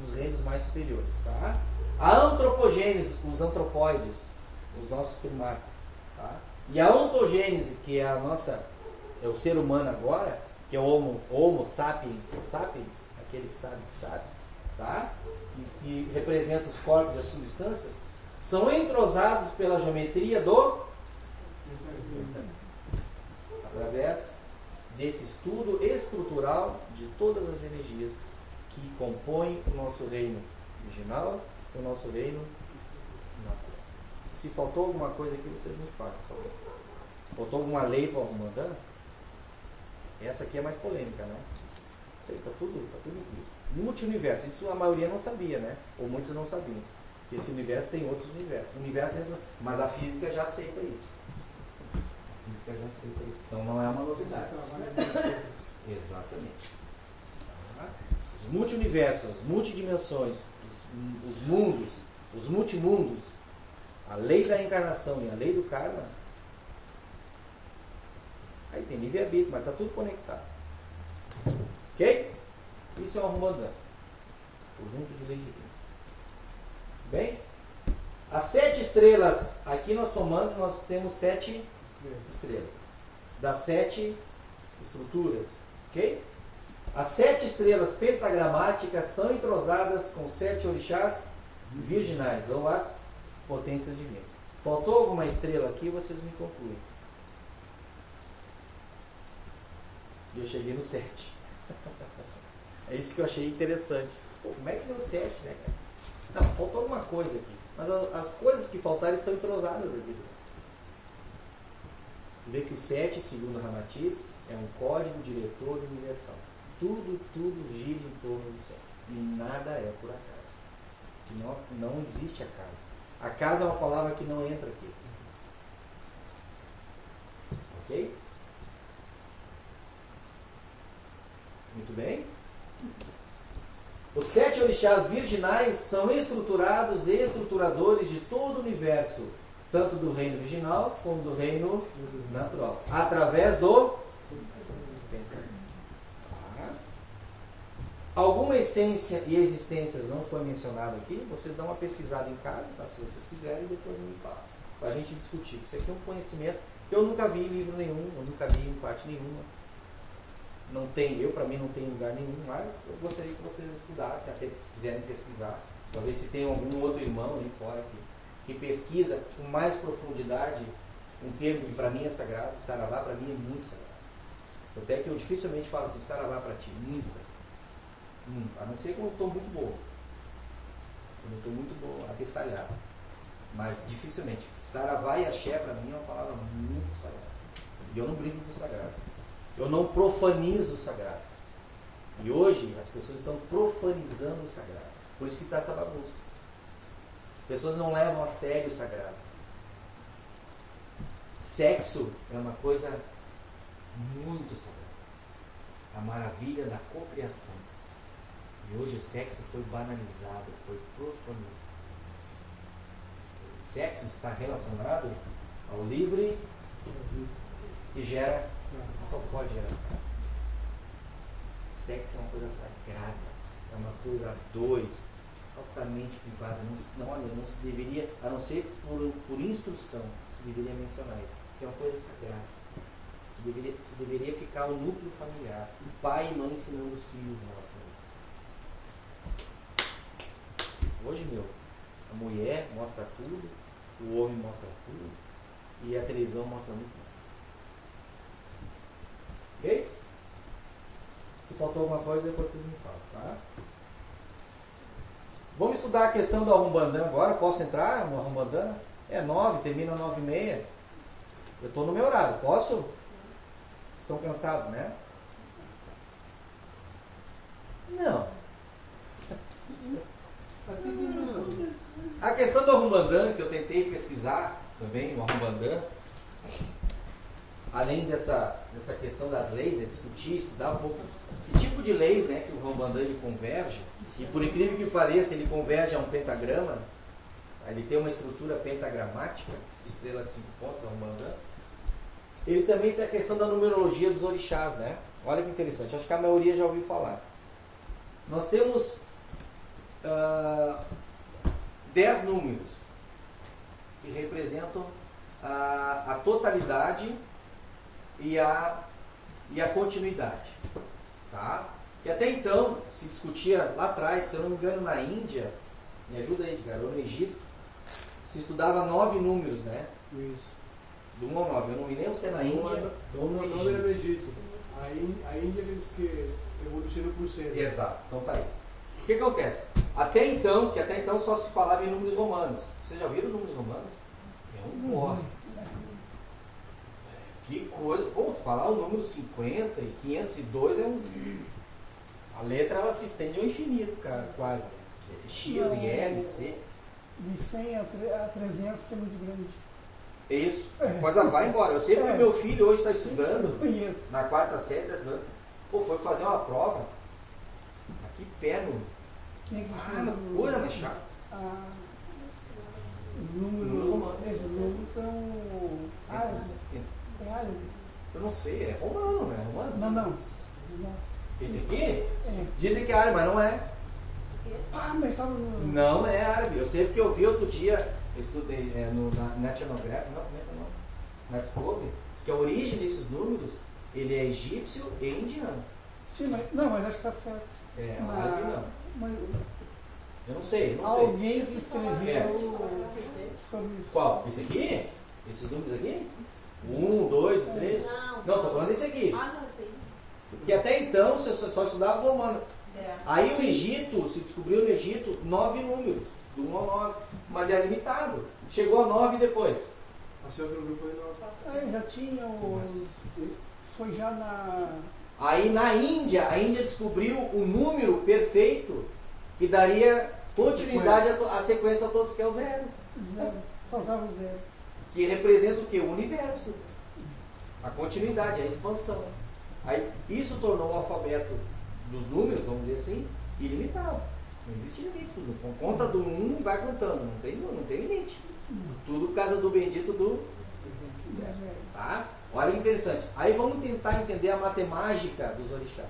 A: os reinos mais superiores, tá? A antropogênese, os antropóides, os nossos primatas, tá? E a ontogênese, que é é o ser humano agora, que é o Homo sapiens, aquele que sabe, tá? Que representa os corpos e as substâncias, são entrosados pela geometria através desse estudo estrutural de todas as energias que compõem o nosso reino original e o nosso reino natural. Se faltou alguma coisa aqui, vocês me falam, por favor. Faltou alguma lei para o Arrumandã? Essa aqui é mais polêmica, né? Está tudo incluído. Multi-universo, isso a maioria não sabia, né? Ou muitos não sabiam. Que esse universo tem outros universos. Mas a física já aceita isso. A física já aceita isso. Então não é uma novidade. Exatamente. Os multi-universos, as multidimensões, os mundos, os multimundos, a lei da encarnação e a lei do karma. Aí tem livre-arbítrio, mas está tudo conectado. Ok? Isso é um Arrumandã. Conjunto de leis divinas. Bem? As 7 estrelas, aqui nós somando, nós temos 7 estrelas. Das 7 estruturas. Ok? As 7 estrelas pentagramáticas são entrosadas com 7 orixás virginais, ou as potências divinas. Faltou alguma estrela aqui, vocês me concluem. E eu cheguei no 7. É isso que eu achei interessante. Pô, como é que deu 7, né, cara? Não, faltou alguma coisa aqui. Mas as coisas que faltaram estão entrosadas aqui. Você vê que o 7, segundo Ramatiz, é um código diretor universal. Tudo gira em torno do 7. E nada é por acaso. Não existe acaso. Acaso é uma palavra que não entra aqui. Ok? Muito bem. Os 7 orixás virginais são estruturados e estruturadores de todo o universo, tanto do reino virginal como do reino natural, através do alguma essência e existências não foi mencionado aqui. Vocês dão uma pesquisada em casa, tá? Se vocês quiserem, depois me passam para a gente discutir. Isso aqui é um conhecimento que eu nunca vi em livro nenhum, eu nunca vi em parte nenhuma. Não tem, para mim não tem lugar nenhum, mas eu gostaria que vocês estudassem, até quiserem pesquisar, para ver se tem algum outro irmão ali fora que pesquisa com mais profundidade um termo que para mim é sagrado. Saravá para mim é muito sagrado. Até que eu dificilmente falo assim, Saravá para ti, nunca. A não ser quando eu estou muito bom. Quando eu estou muito bom, atestalhado. Mas dificilmente. Saravá e axé para mim é uma palavra muito sagrada. E eu não brinco com o sagrado. Eu não profanizo o sagrado. E hoje as pessoas estão profanizando o sagrado. Por isso que está essa bagunça. As pessoas não levam a sério o sagrado. Sexo é uma coisa muito sagrada. A maravilha da cocriação. E hoje o sexo foi banalizado, foi profanizado. O sexo está relacionado ao livre que gera. Só pode gerar. Sexo é uma coisa sagrada, é uma coisa a dois, altamente privada. Não se deveria, a não ser por instrução, se deveria mencionar isso, que é uma coisa sagrada. Se deveria ficar o núcleo familiar, o pai e mãe ensinando os filhos em relação a isso. Hoje, a mulher mostra tudo, o homem mostra tudo, e a televisão mostra muito mais. Ok? Se faltou alguma coisa, depois vocês me falam, tá? Vamos estudar a questão do Arrumbandã agora. Posso entrar no Arrumbandã? É 9, termina 9h30. Eu estou no meu horário, posso? Estão cansados, né? Não. A questão do Arrumbandã, que eu tentei pesquisar também, o Arrumbandã, além dessa questão das leis, discutir, estudar um pouco que tipo de lei, né, que o Arrumbandã ele converge, e por incrível que pareça, ele converge a um pentagrama, ele tem uma estrutura pentagramática, estrela de 5 pontos, Arrumbandã. Ele também tem a questão da numerologia dos orixás, né? Olha que interessante, acho que a maioria já ouviu falar. Nós temos 10 números que representam a totalidade e a continuidade, tá? Que até então se discutia lá atrás, se eu não me engano, na Índia, me ajuda aí, cara, ou no Egito, se estudava 9 números, né?
B: Isso.
A: Do 1 ao 9. Eu não me lembro se é na Índia ou no Egito.
B: Não era no Egito. A Índia diz que evoluciona por cento.
A: Exato, então tá aí. O que acontece? Até então só se falava em números romanos. Vocês já viram números romanos? um porre. Que coisa. Pô, falar o número 50 e 502 é um. A letra ela se estende ao infinito, cara, quase. X e L, C.
B: De 100 a 300 que é muito grande.
A: Isso, a coisa vai embora. Eu sei que o meu filho hoje está estudando, na quarta série, está estudando. Pô, foi fazer uma prova. Aqui perto. Uma coisa mais chata.
B: Esses números são árabes. É árabe.
A: Eu não sei, é romano, não é romano?
B: Não.
A: Esse aqui?
B: É.
A: Dizem que é árabe, mas não é.
B: Mas estava no...
A: Não é árabe. Eu sei porque eu vi outro dia, eu estudei na National Geographic, na Discovery, diz que a origem desses números, ele é egípcio e indiano.
B: Sim, mas acho que está certo.
A: Árabe não.
B: Mas
A: eu não sei.
B: Alguém que escreveu sobre isso.
A: Qual? Esse aqui? Esses números aqui? 1, 2, 3? Não, estou falando desse aqui.
C: Não sei.
A: Porque até então você só estudava romano. Aí o Egito, se descobriu no Egito 9 números, do 1 ao 9, mas é limitado. Chegou a 9 depois.
B: A seu grupo foi 9. Já tinha foi já na...
A: Aí na Índia, a Índia descobriu o número perfeito que daria continuidade à sequência a todos, que é o 0.
B: Faltava o 0.
A: Que representa o quê? O universo. A continuidade, a expansão. Aí isso tornou o alfabeto dos números, vamos dizer assim, ilimitado. Não existe limite. Tudo. Com conta do 1 vai contando, não tem limite. Tudo por causa do bendito do... Tá? Olha que interessante. Aí vamos tentar entender a matemática dos orixás.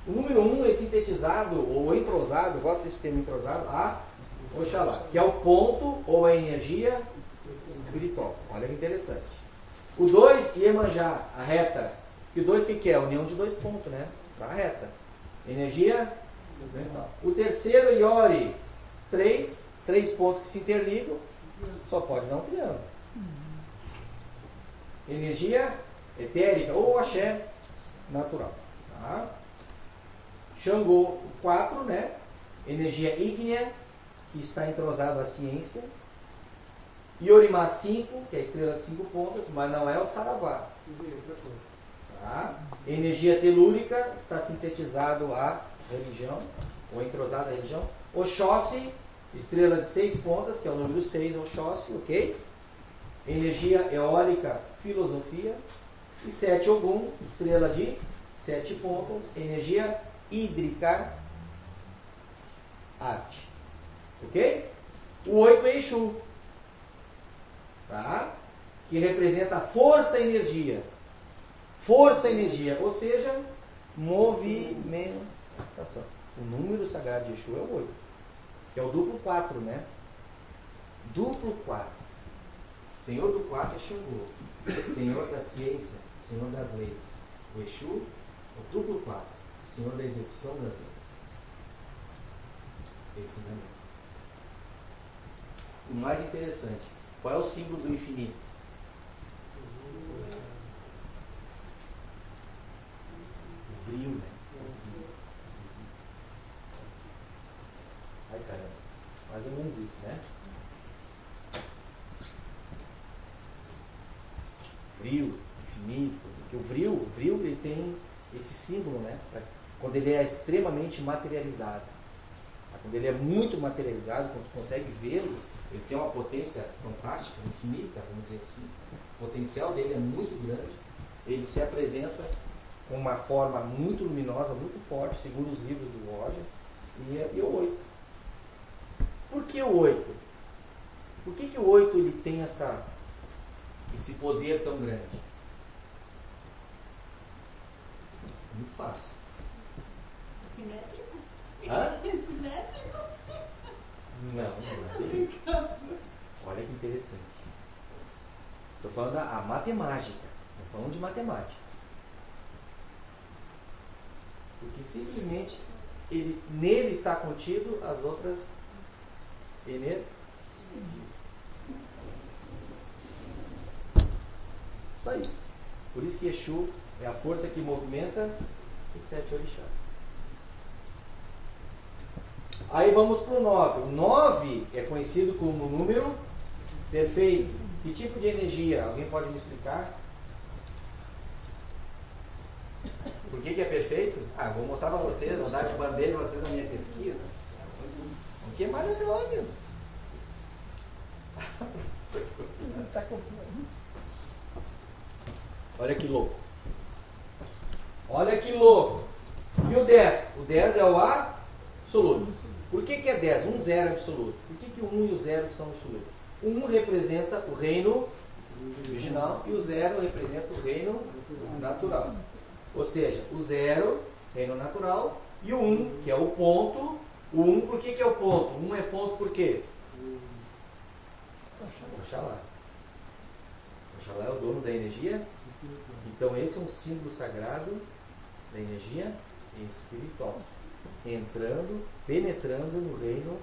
A: O número 1 é sintetizado, ou entrosado, eu gosto desse termo entrosado, a Oxalá, que é o ponto ou a energia espiritual. Olha que interessante. O 2, Iemanjá, a reta. Que o 2 o que é? A união de 2 pontos, né? Tá reta. Energia mental. O terceiro, Iori, 3 pontos que se interligam, só pode dar um triângulo. Energia etérica ou axé natural. Tá? Xangô, 4, né? Energia ígnea, que está entrosado à ciência. Iorimá, 5, que é a estrela de 5 pontas, mas não é o Saravá. Tá? Energia telúrica, está sintetizado à religião, ou entrosado à religião. Oxóssi, estrela de 6 pontas, que é o número 6, Oxóssi, ok? Energia eólica, filosofia. E 7, Ogum, estrela de 7 pontas, energia hídrica, arte. Ok? O 8 é Exu, tá? Que representa a força e energia. Força e energia, ou seja, movimentação. O número sagrado de Exu é o 8, que é o duplo 4, né? Duplo 4. Senhor do 4 é Xangô, Senhor da ciência, Senhor das leis. O Exu é o duplo 4, Senhor da execução das leis. O mais interessante, qual é o símbolo do infinito? O brilho, né? Ai, caramba, mais ou menos isso, né? Brilho, infinito, porque o brilho ele tem esse símbolo, né? Quando ele é extremamente materializado. Quando ele é muito materializado, quando tu consegue vê-lo, ele tem uma potência fantástica, infinita, vamos dizer assim. O potencial dele é muito grande. Ele se apresenta com uma forma muito luminosa, muito forte, segundo os livros do Roger. E o 8. Por que o 8? Por que o 8 ele tem esse poder tão grande? Muito fácil.
C: Simétrico?
A: Hã?
C: Simétrico?
A: Não. Olha que interessante. Estou falando da matemática. Estou falando de matemática. Porque simplesmente nele está contido as outras energias. Só isso. Por isso que Exu é a força que movimenta os 7 orixás. Aí vamos para o 9. O 9 é conhecido como o número Perfeito. Que tipo de energia? Alguém pode me explicar? Por que é perfeito? Vou mostrar para vocês, vou dar de bandeira para vocês na minha pesquisa. O que mais é óbvio? Olha que louco. Olha que louco. E o 10? O 10 é o absoluto. Por que é 10? 1, 0 é absoluto. Por que o 1 e o 0 são absolutos? O 1 representa o reino original e o 0 representa o reino natural. Ou seja, o 0, reino natural, e o 1, que é o ponto. O 1, por que é o ponto? 1 é ponto por quê? Oxalá. Oxalá é o dono da energia. Então esse é um símbolo sagrado da energia espiritual. Entrando, penetrando no reino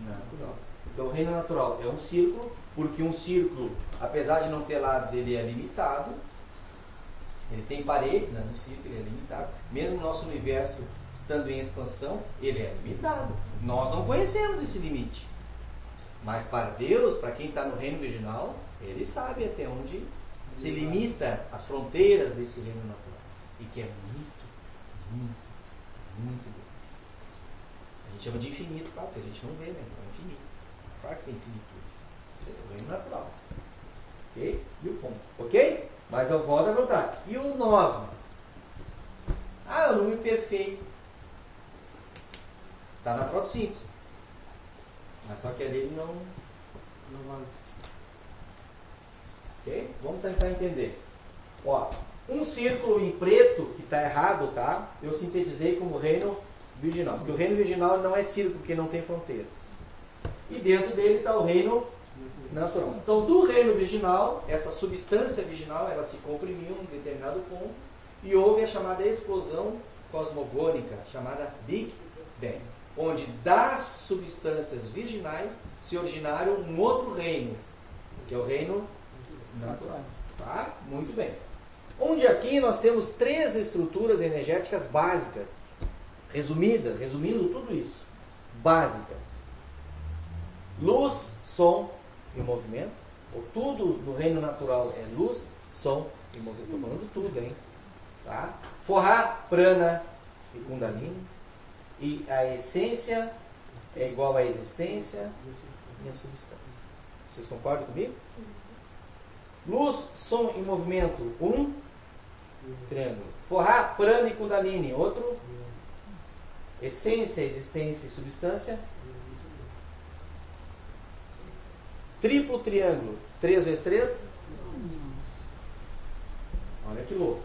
A: natural. Então o reino natural é um círculo, porque um círculo, apesar de não ter lados, ele é limitado. Ele tem paredes, né? No círculo ele é limitado. Mesmo o nosso universo estando em expansão, ele é limitado. Nós não conhecemos esse limite. Mas para Deus, para quem está no reino virginal, ele sabe até onde se limita as fronteiras desse reino natural. E que é muito bom. A gente chama de infinito, claro, porque a gente não vê, né? É infinito. Claro que tem infinitude. Isso é o reino natural. Ok? E o ponto. Ok? Mas eu volto a perguntar. E o 9? É o número perfeito. Está na fotossíntese. Mas só que ali ele não vale. Ok? Vamos tentar entender. Ó, um círculo em preto, que está errado, tá? Eu sintetizei como reino virginal. Porque o reino virginal não é círculo, porque não tem fronteira. E dentro dele está o reino natural. Então, do reino virginal, essa substância virginal, ela se comprimiu em um determinado ponto e houve a chamada explosão cosmogônica, chamada Big Bang, onde das substâncias virginais se originaram um outro reino, que é o reino natural. Tá? Muito bem. Onde aqui nós temos 3 estruturas energéticas básicas, resumindo tudo isso, básicas: luz, som e movimento. Ou tudo no reino natural é luz, som e movimento. Estou falando tudo, hein? Tá? Forra, prana e kundalini. E a essência é igual à existência e a substância. Vocês concordam comigo? Luz, som e movimento, um triângulo. Forra, prana e kundalini, outro. Essência, existência e substância. Triplo triângulo, 3 vezes 3. Olha que louco.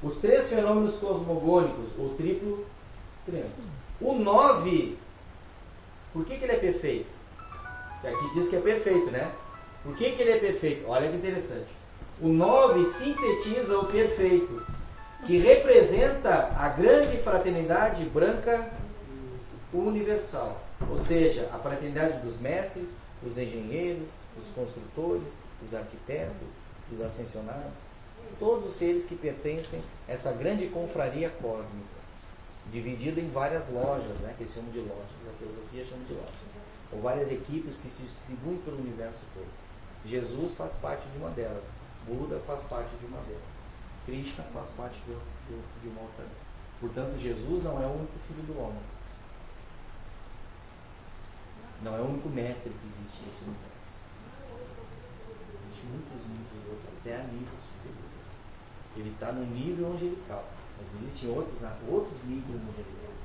A: Os 3 fenômenos cosmogônicos, ou triplo triângulo. O 9, por que ele é perfeito? Aqui diz que é perfeito, né? Por que ele é perfeito? Olha que interessante. O 9 sintetiza o perfeito, que representa a grande fraternidade branca universal. Ou seja, a fraternidade dos mestres, dos engenheiros, dos construtores, dos arquitetos, dos ascensionados, todos os seres que pertencem a essa grande confraria cósmica, dividida em várias lojas, né, que eles chamam de lojas, a teosofia chama de lojas, ou várias equipes que se distribuem pelo universo todo. Jesus faz parte de uma delas, Buda faz parte de uma delas, Krishna faz parte de uma outra. Portanto, Jesus não é o único filho do homem. Não é o único mestre que existe nesse universo. Existem muitos outros, até a nível superior. Ele está no nível angelical, mas existem outros níveis angelicais.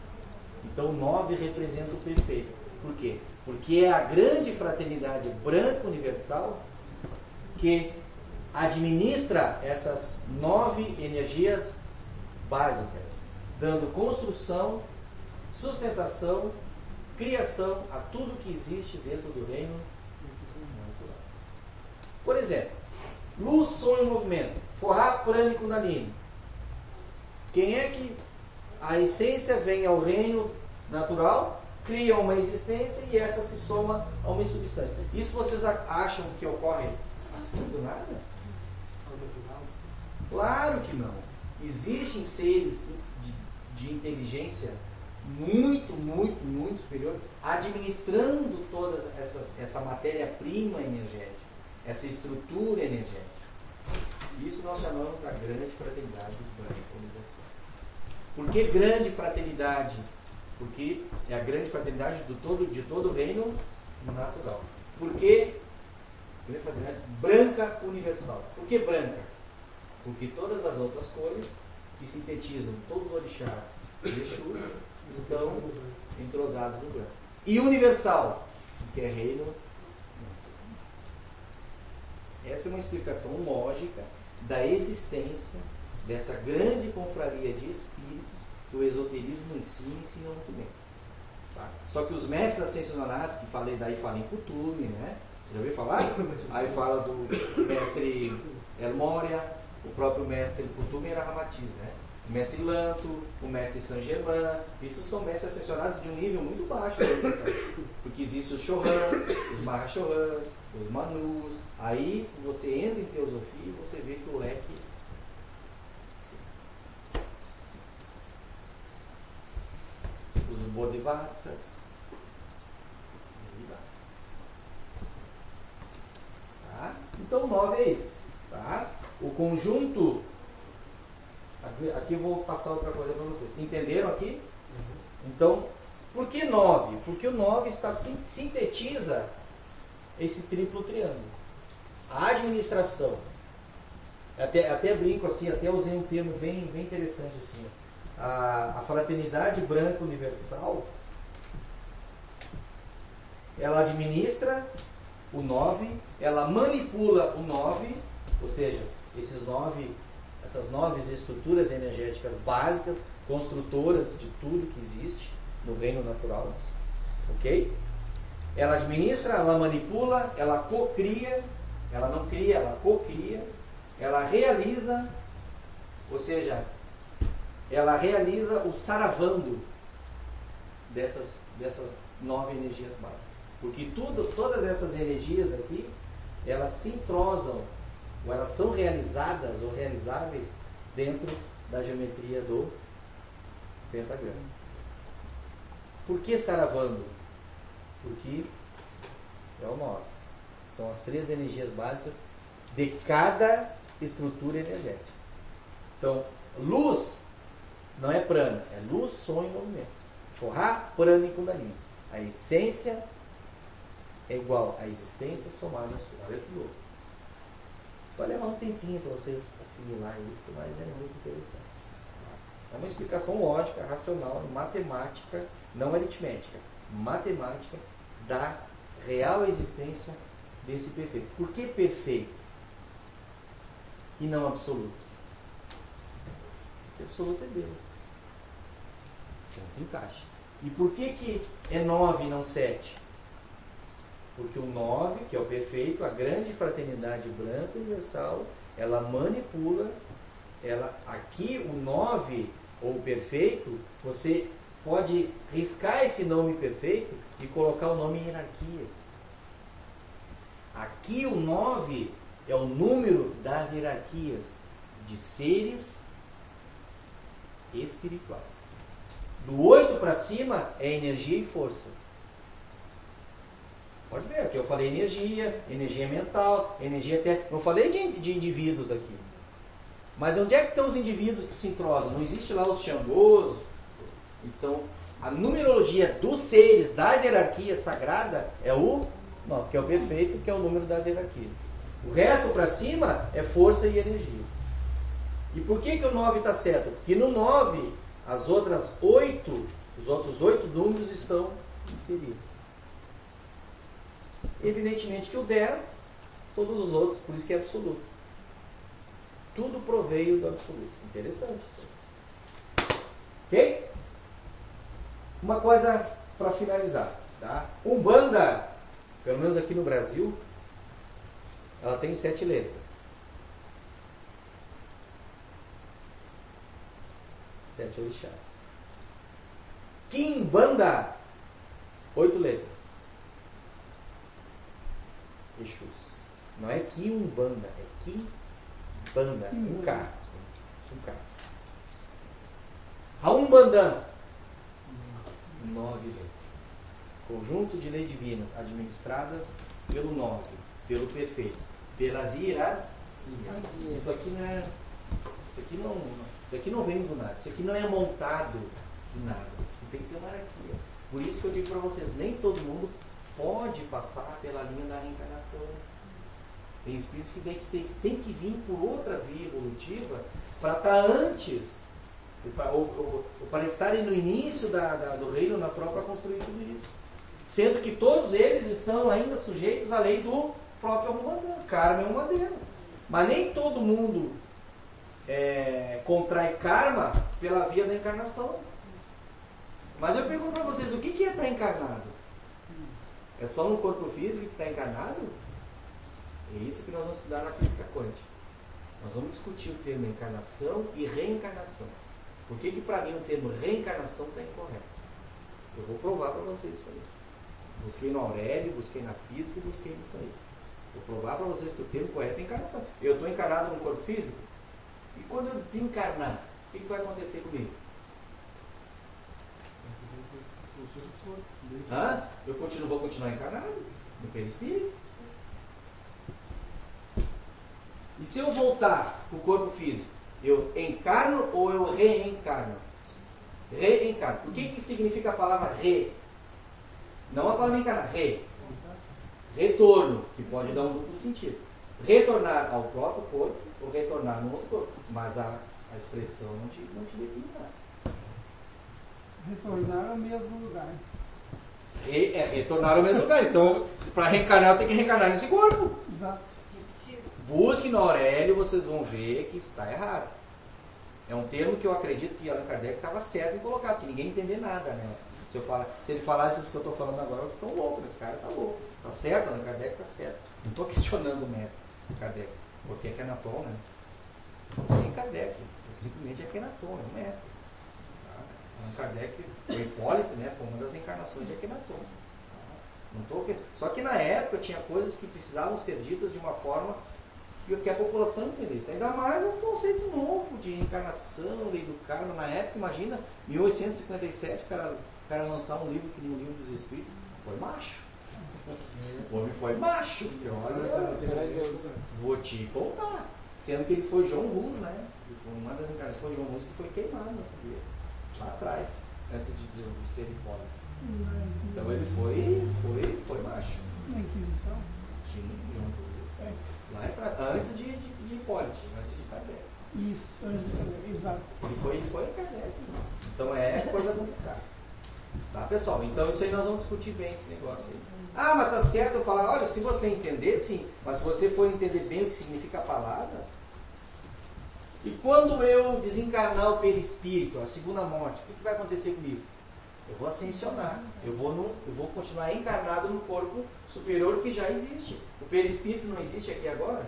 A: Então o 9 representa o perfeito. Por quê? Porque é a grande fraternidade branca universal que administra essas 9 energias básicas, dando construção, sustentação, criação a tudo que existe dentro do reino natural. Por exemplo, luz, som e movimento. Forra, prana e kundalini. Quem é que a essência vem ao reino natural, cria uma existência e essa se soma a uma substância. Isso vocês acham que ocorre assim do nada? Claro que não. Existem seres de inteligência muito superior, administrando toda essa matéria-prima energética. essa estrutura energética. Isso nós chamamos da grande fraternidade branca universal. Por que grande fraternidade? Porque é a grande fraternidade de todo o reino natural. Por que grande fraternidade branca universal? Por que branca? Porque todas as outras cores que sintetizam todos os orixás e Exus estão entrosados no branco. E universal, que é reino. Essa é uma explicação lógica da existência dessa grande confraria de espíritos que o esoterismo em si ensina muito bem. Tá? Só que os mestres ascensionados, que falei daí, falam em Kutume, né? Você já ouviu falar? Aí fala do mestre El Moria, o próprio mestre Kutume era Ramatiz, né? O mestre Lanto, o mestre Saint Germain, isso são mestres ascensionados de um nível muito baixo, porque existem os Chohans, os Mahashohans, os Manus. Aí você entra em teosofia e você vê que o leque. Os Bodhisattvas. Tá? Então 9 é isso. Tá? O conjunto. Aqui eu vou passar outra coisa para vocês. Entenderam aqui? Então, por que 9? Porque o 9 sintetiza esse triplo triângulo. A administração. Até brinco assim, até usei um termo bem interessante assim. A fraternidade branca universal, ela administra o 9, ela manipula o 9, ou seja, essas 9 estruturas energéticas básicas, construtoras de tudo que existe no reino natural. Ok? Ela administra, ela manipula, ela cocria, ela não cria, ela cocria, ela realiza, ou seja, ela realiza o saravando dessas 9 energias básicas. Porque todas essas energias aqui, elas se entrosam, ou elas são realizadas ou realizáveis dentro da geometria do pentagrama. Por que saravando? Porque é o 9. São as 3 energias básicas de cada estrutura energética. Então, luz não é prana, é luz, som e movimento. Forrar, prana e kundalini. A essência é igual à existência somada na sua. Olha que louco. Vai levar um tempinho para vocês assimilarem isso, mas é muito interessante. É uma explicação lógica, racional, matemática, não aritmética, matemática da real existência desse perfeito. Por que perfeito e não absoluto? Porque absoluto é Deus. Então se encaixa. E por que é 9 e não 7? Porque o 9, que é o perfeito, a grande fraternidade branca universal, ela manipula, aqui o 9, ou o perfeito, você pode riscar esse nome perfeito e colocar o nome em hierarquias. Aqui o 9 é o número das hierarquias de seres espirituais. Do 8 para cima é energia e força. Pode ver, aqui eu falei energia mental, energia até. Não falei de indivíduos aqui. Mas onde é que estão os indivíduos que se entrosam? Não existe lá os Xangôs. Então, a numerologia dos seres, das hierarquias sagradas, é o 9, que é o perfeito, que é o número das hierarquias. O resto para cima é força e energia. E por que o 9 está certo? Porque no 9, os outros 8 números estão inseridos. Evidentemente que o 10, todos os outros, por isso que é absoluto. Tudo proveio do absoluto. Interessante. Ok? Uma coisa para finalizar. Tá? Umbanda, pelo menos aqui no Brasil, ela tem 7 letras. 7 orixás. Quimbanda, 8 letras. Exus. Não é Quiumbanda, é Quimbanda. Um K. Raumbandã, 9 letras. Conjunto de leis divinas administradas pelo 9, pelo perfeito. pelas hierarquias. Isso aqui não é. Isso aqui não vem do nada. Isso aqui não é montado do nada. Tem que ter uma hierarquia. Por isso que eu digo para vocês, nem todo mundo pode passar pela linha da reencarnação. Tem espíritos que tem que vir por outra via evolutiva para estar antes, ou para estarem no início do reino natural para construir tudo isso. Sendo que todos eles estão ainda sujeitos à lei do próprio Ahrimantan. Karma é uma delas. Mas nem todo mundo contrai karma pela via da encarnação. Mas eu pergunto para vocês, o que é estar encarnado? É só no corpo físico que está encarnado? É isso que nós vamos estudar na física quântica. Nós vamos discutir o termo encarnação e reencarnação. Por que para mim o termo reencarnação está incorreto? Eu vou provar para vocês isso aí. Busquei no Aurélio, busquei na física e busquei nisso aí. Vou provar para vocês que o termo correto é encarnação. Eu estou encarnado no corpo físico? E quando eu desencarnar, o que vai acontecer comigo? Eu vou continuar encarnado no perispírito. E se eu voltar para o corpo físico, eu encarno ou eu reencarno? Reencarno. O que significa a palavra re? Não a palavra encarnar, re. Retorno, que pode dar um duplo sentido. Retornar ao próprio corpo ou retornar no outro corpo. Mas a expressão não te define nada.
B: Retornar ao mesmo lugar.
A: Retornar ao mesmo lugar. Então, para reencarnar, eu tenho que reencarnar nesse corpo.
B: Exato.
A: Busque no Aurélio, vocês vão ver que está errado. É um termo que eu acredito que Allan Kardec estava certo em colocar, porque ninguém entender nada, né? Se ele falasse isso que eu estou falando agora, eu estou louco, esse cara está louco. Está certo, Allan Kardec está certo. Não estou questionando o mestre Kardec, porque é Kenaton, né? Não tem Kardec, simplesmente é Kenaton, é o mestre. Tá? Allan Kardec, o Hipólito, né, foi uma das encarnações de Kenaton. Só que na época tinha coisas que precisavam ser ditas de uma forma que a população entendesse. Ainda mais um conceito novo de reencarnação, lei do karma. Na época, imagina, 1857, o cara lançar um livro que nem o Livro dos Espíritos, foi macho. O homem foi macho. Olha, vou te contar. Sendo que ele foi João Rus, né? Uma das encarnações foi João Rus que foi queimado na fogueira, lá atrás, antes de ser Hipólito. Então ele foi macho.
B: Na Inquisição?
A: Sim, João Rus. Lá antes de Hipólito, antes de Kardec.
B: Isso, antes de Kardec, exato.
A: Ele foi em Kardec. Então é coisa complicada. Tá, pessoal? Então isso aí nós vamos discutir bem esse negócio aí. Ah, mas tá certo eu falar, olha, se você entender, sim, mas se você for entender bem o que significa a palavra, e quando eu desencarnar o perispírito, a segunda morte, o que vai acontecer comigo? Eu vou ascensionar, eu vou continuar encarnado no corpo superior que já existe. O perispírito não existe aqui agora?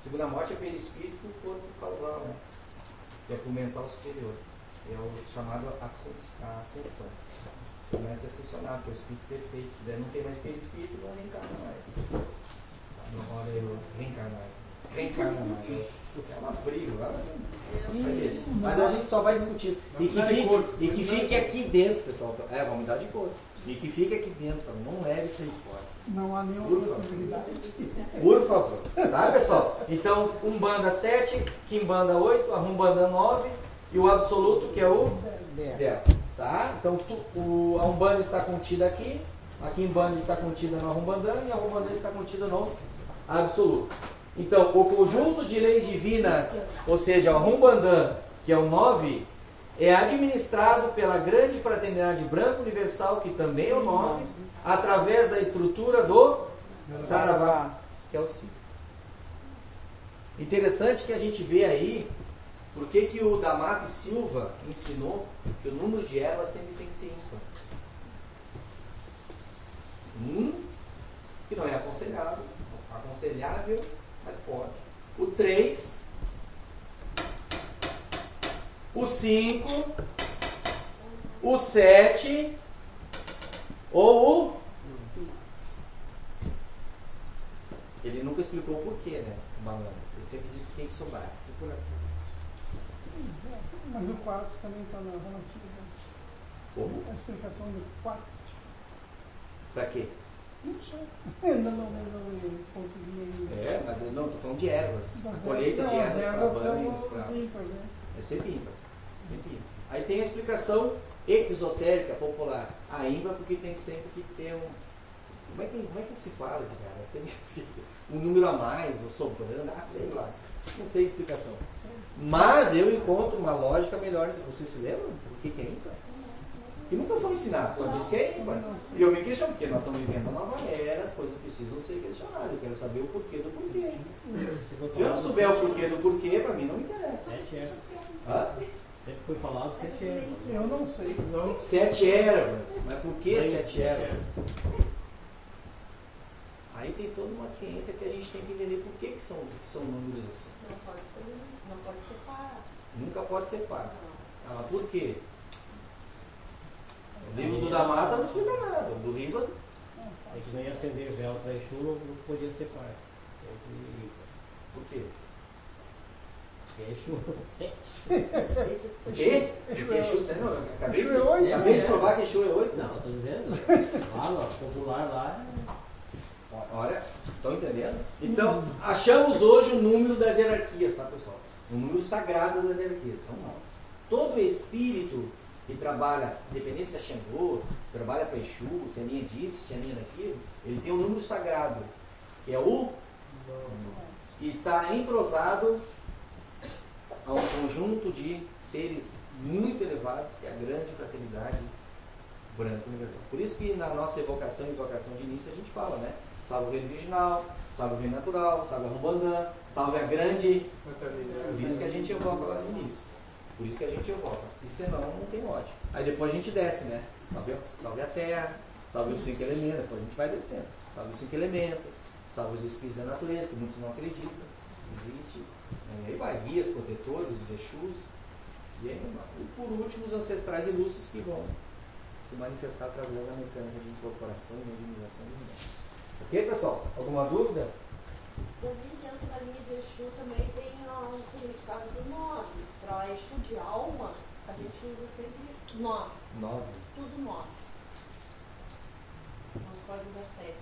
A: Segunda morte é perispírito do corpo causal, né? Que é para o mental superior. É o chamado ascensão. Começa a ascensionar, que é o espírito perfeito. Daí não tem mais perispírito, não reencarna mais. Não, olha, eu reencarna mais. É uma briga, assim. Mas a gente só vai discutir isso. E que fique aqui dentro, pessoal. Vamos mudar de cor. E que fique aqui dentro, não leve isso aí fora.
B: Não há nenhuma possibilidade.
A: Por favor. Tá, pessoal? Então, Umbanda 7, Quimbanda 8, Arrumbanda 9 e o absoluto, que é o 10. Tá? Então, a Umbanda está contida aqui, a Quimbanda está contida no Arrumbandã e a Arrumbandã está contida no absoluto. Então, o conjunto de leis divinas, ou seja, o Arrumbandã, que é o 9, é administrado pela grande fraternidade branca universal, que também é o 9, através da estrutura do Saravá, que é o 5. Interessante que a gente vê aí, por que o Damato Silva ensinou que o número de ervas sempre tem que ser ímpar. Que não é aconselhável, mas pode. O 3, o 5, o 7 ou o... Ele nunca explicou o porquê, né? O malandro. Ele sempre disse que tem que sobrar.
B: Mas o 4 também está na relativa.
A: Como?
B: A explicação do 4.
A: Pra quê?
B: Não consegui.
A: Mas não, estou falando de ervas. A colheita de ervas para banhos, é sempre ímpar. Aí tem a explicação exotérica popular. A ímpar porque tem sempre que ter um... Como é que se fala de cara? Tem um número a mais, ou sobrando, sei lá. Não sei a explicação. Mas eu encontro uma lógica melhor. Vocês se lembram do que é ímpar? E nunca foi ensinado, só diz que é ímpar. E eu me questiono, porque nós estamos vivendo uma nova era, as coisas precisam ser questionadas. Eu quero saber o porquê do porquê. Se eu não souber o porquê do porquê, para mim não me interessa.
D: 7 ervas.
A: Hã?
D: Sempre foi falado 7 ervas.
B: Eu não sei. Não.
A: 7 ervas. Mas por que 7 ervas? Aí tem toda uma ciência que a gente tem que entender por que são números assim.
C: Não pode separar.
A: Nunca pode separar. Ah, por quê? O livro do Damata não explica nada. O do Riva...
D: É que não ia acender vela para Exu, não podia separar.
A: Por quê?
D: Porque Exu 7.
A: O quê? Porque Exu 7 não, acabei
B: Exu é 8.
A: Acabei de provar que Exu é 8.
D: Não, estou dizendo. Lá no popular lá.
A: Olha, estão entendendo? Então, achamos hoje o número das hierarquias, tá, pessoal? O número sagrado das hierarquias. Então, não. Todo espírito que trabalha, independente se é Xangô, se trabalha para Exu, se é linha disso, se é linha daquilo, ele tem um número sagrado, que é o que está entrosado a um conjunto de seres muito elevados, que é a grande fraternidade branca universal. Por isso que na nossa evocação e invocação de início a gente fala, né? Salve o reino original, salve o reino natural, salve a Rumbandã, salve a grande. Por isso que a gente evoca lá no início. Por isso que a gente evoca. E senão não tem ódio. Aí depois a gente desce, né? Salve a terra, salve os 5 elementos, depois a gente vai descendo. Salve os 5 elementos, salve os espíritos da natureza, que muitos não acreditam. Existe. E aí vai, guias, protetores, os Exus. E aí, por último, os ancestrais ilustres que vão se manifestar através da mecânica de incorporação e organização dos médicos. Ok, pessoal? Alguma dúvida?
C: Dentro da linha de Exu também tem um significado do 9. Para Exu de alma, a gente usa sempre 9.
A: 9.
C: Tudo 9. Não pode usar 7.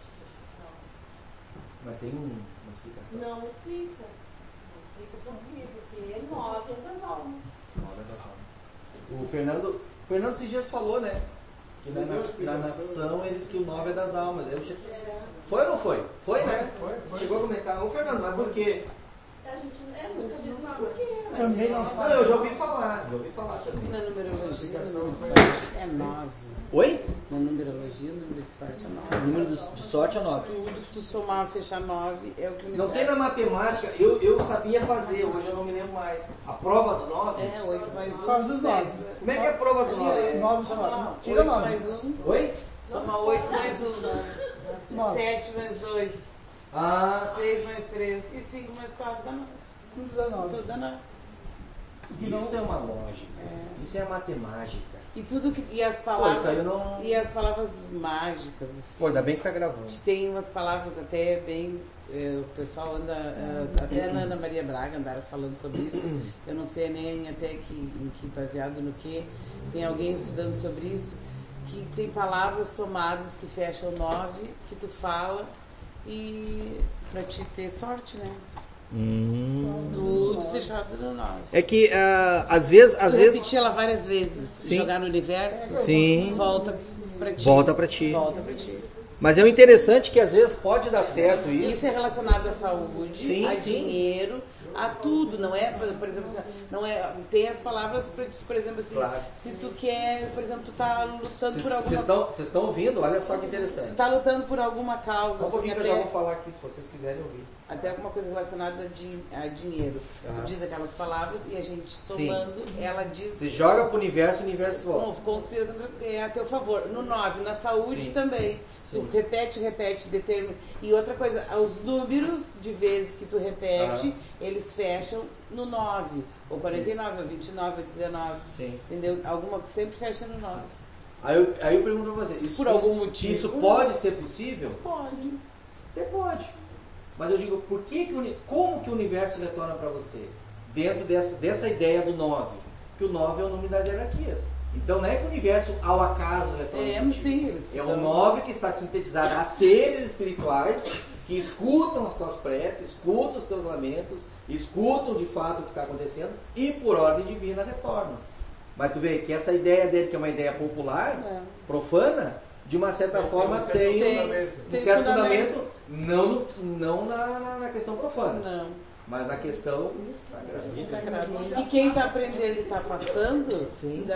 A: Mas tem uma explicação.
C: Não explica. Não explica por quê. Porque 9 é das almas.
A: 9 é das almas. O Fernando esses dias falou, né? Que na nação eles que o 9 é das almas. Foi ou não foi? Foi, né? Foi. Chegou a comentar. Ô Fernando, mas por quê?
C: A gente nunca diz por quê.
B: Também não
A: Não, eu já ouvi falar também.
E: Na numerologia, o número de sorte é 9.
A: Oi?
E: Na numerologia, o número de sorte é 9.
A: O número de sorte é 9.
E: Tudo que tu somar, fechar 9 é o que me
A: Não
E: dá.
A: tem na matemática, eu sabia fazer, hoje eu não me lembro mais. A prova dos 9?
E: É, 8 mais 1.
B: Prova dos 9.
A: Como é que é a prova dos 9?
B: 9 só. Tira
E: 8
B: 9.
E: mais 1.
A: Oi?
E: Soma 8 mais 1.
B: 9.
E: 7 mais 2.
A: Ah,
E: 6 mais 3. E 5 mais 4 dá 9.
B: Tudo dá 9.
E: Tudo dá 9.
A: isso é uma lógica. Isso é a matemática.
E: E tudo que. E as palavras.
A: Pô, isso aí eu não...
E: E as palavras mágicas.
A: Pô, ainda bem que tá gravando.
E: Tem umas palavras até bem. O pessoal anda. Até a Ana Maria Braga andaram falando sobre isso. Eu não sei nem até baseado no que. Tem alguém estudando sobre isso. Que tem palavras somadas que fecham 9, que tu fala e pra te ter sorte, né? Tudo fechado no 9.
A: É que às vezes.
E: Repetir ela várias vezes.
A: Sim.
E: Jogar no universo.
A: Sim.
E: Volta pra ti.
A: Volta pra ti.
E: Volta pra ti.
A: Mas é o interessante que às vezes pode dar certo isso.
E: Isso é relacionado à saúde,
A: Sim,
E: a
A: sim.
E: dinheiro, a tudo, não é, por exemplo, assim, não é, tem as palavras, por exemplo, assim,
A: Claro.
E: se tu quer, por exemplo, tu tá lutando por alguma
A: Vocês estão ouvindo? Olha só que interessante.
E: tu tá lutando por alguma causa,
A: Só um pouquinho que eu
E: até,
A: já vou falar aqui, se vocês quiserem ouvir.
E: até alguma coisa relacionada a dinheiro.
A: Aham.
E: Tu diz aquelas palavras e a gente somando, ela diz.
A: Você joga pro universo, o universo volta.
E: Conspira a teu favor. No 9, na saúde
A: Sim.
E: também. Tu
A: Sim.
E: repete, determina. E outra coisa, os números de vezes que tu repete, eles fecham no 9. Ou 49, ou 29, ou 19.
A: Sim.
E: Entendeu? Alguma que sempre fecha no 9.
A: Aí eu pergunto pra você,
E: Por algum motivo.
A: Isso pode ser possível?
E: Pode.
A: Até pode. Mas eu digo, como que o universo retorna para você? Dentro dessa ideia do 9. Que o 9 é o número das hierarquias. Então não é que o universo ao acaso retorna.
E: Sim,
A: é um 9 que está sintetizado a seres espirituais que escutam as tuas preces, escutam os teus lamentos, escutam de fato o que está acontecendo e por ordem divina retornam. Mas tu vê que essa ideia dele, que é uma ideia popular, profana, de uma certa forma tem um certo fundamento, não na questão profana.
E: Não.
A: Mas na questão sagrada.
E: E quem está aprendendo e está passando,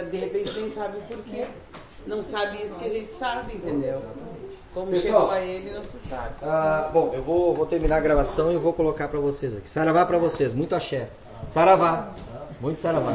E: de repente nem sabe o porquê. Não sabe isso que a gente sabe, entendeu? Como
A: Pessoal,
E: chegou a ele, não se sabe.
A: Bom, eu vou terminar a gravação e eu vou colocar para vocês aqui. Saravá para vocês, muito axé. Saravá, muito saravá.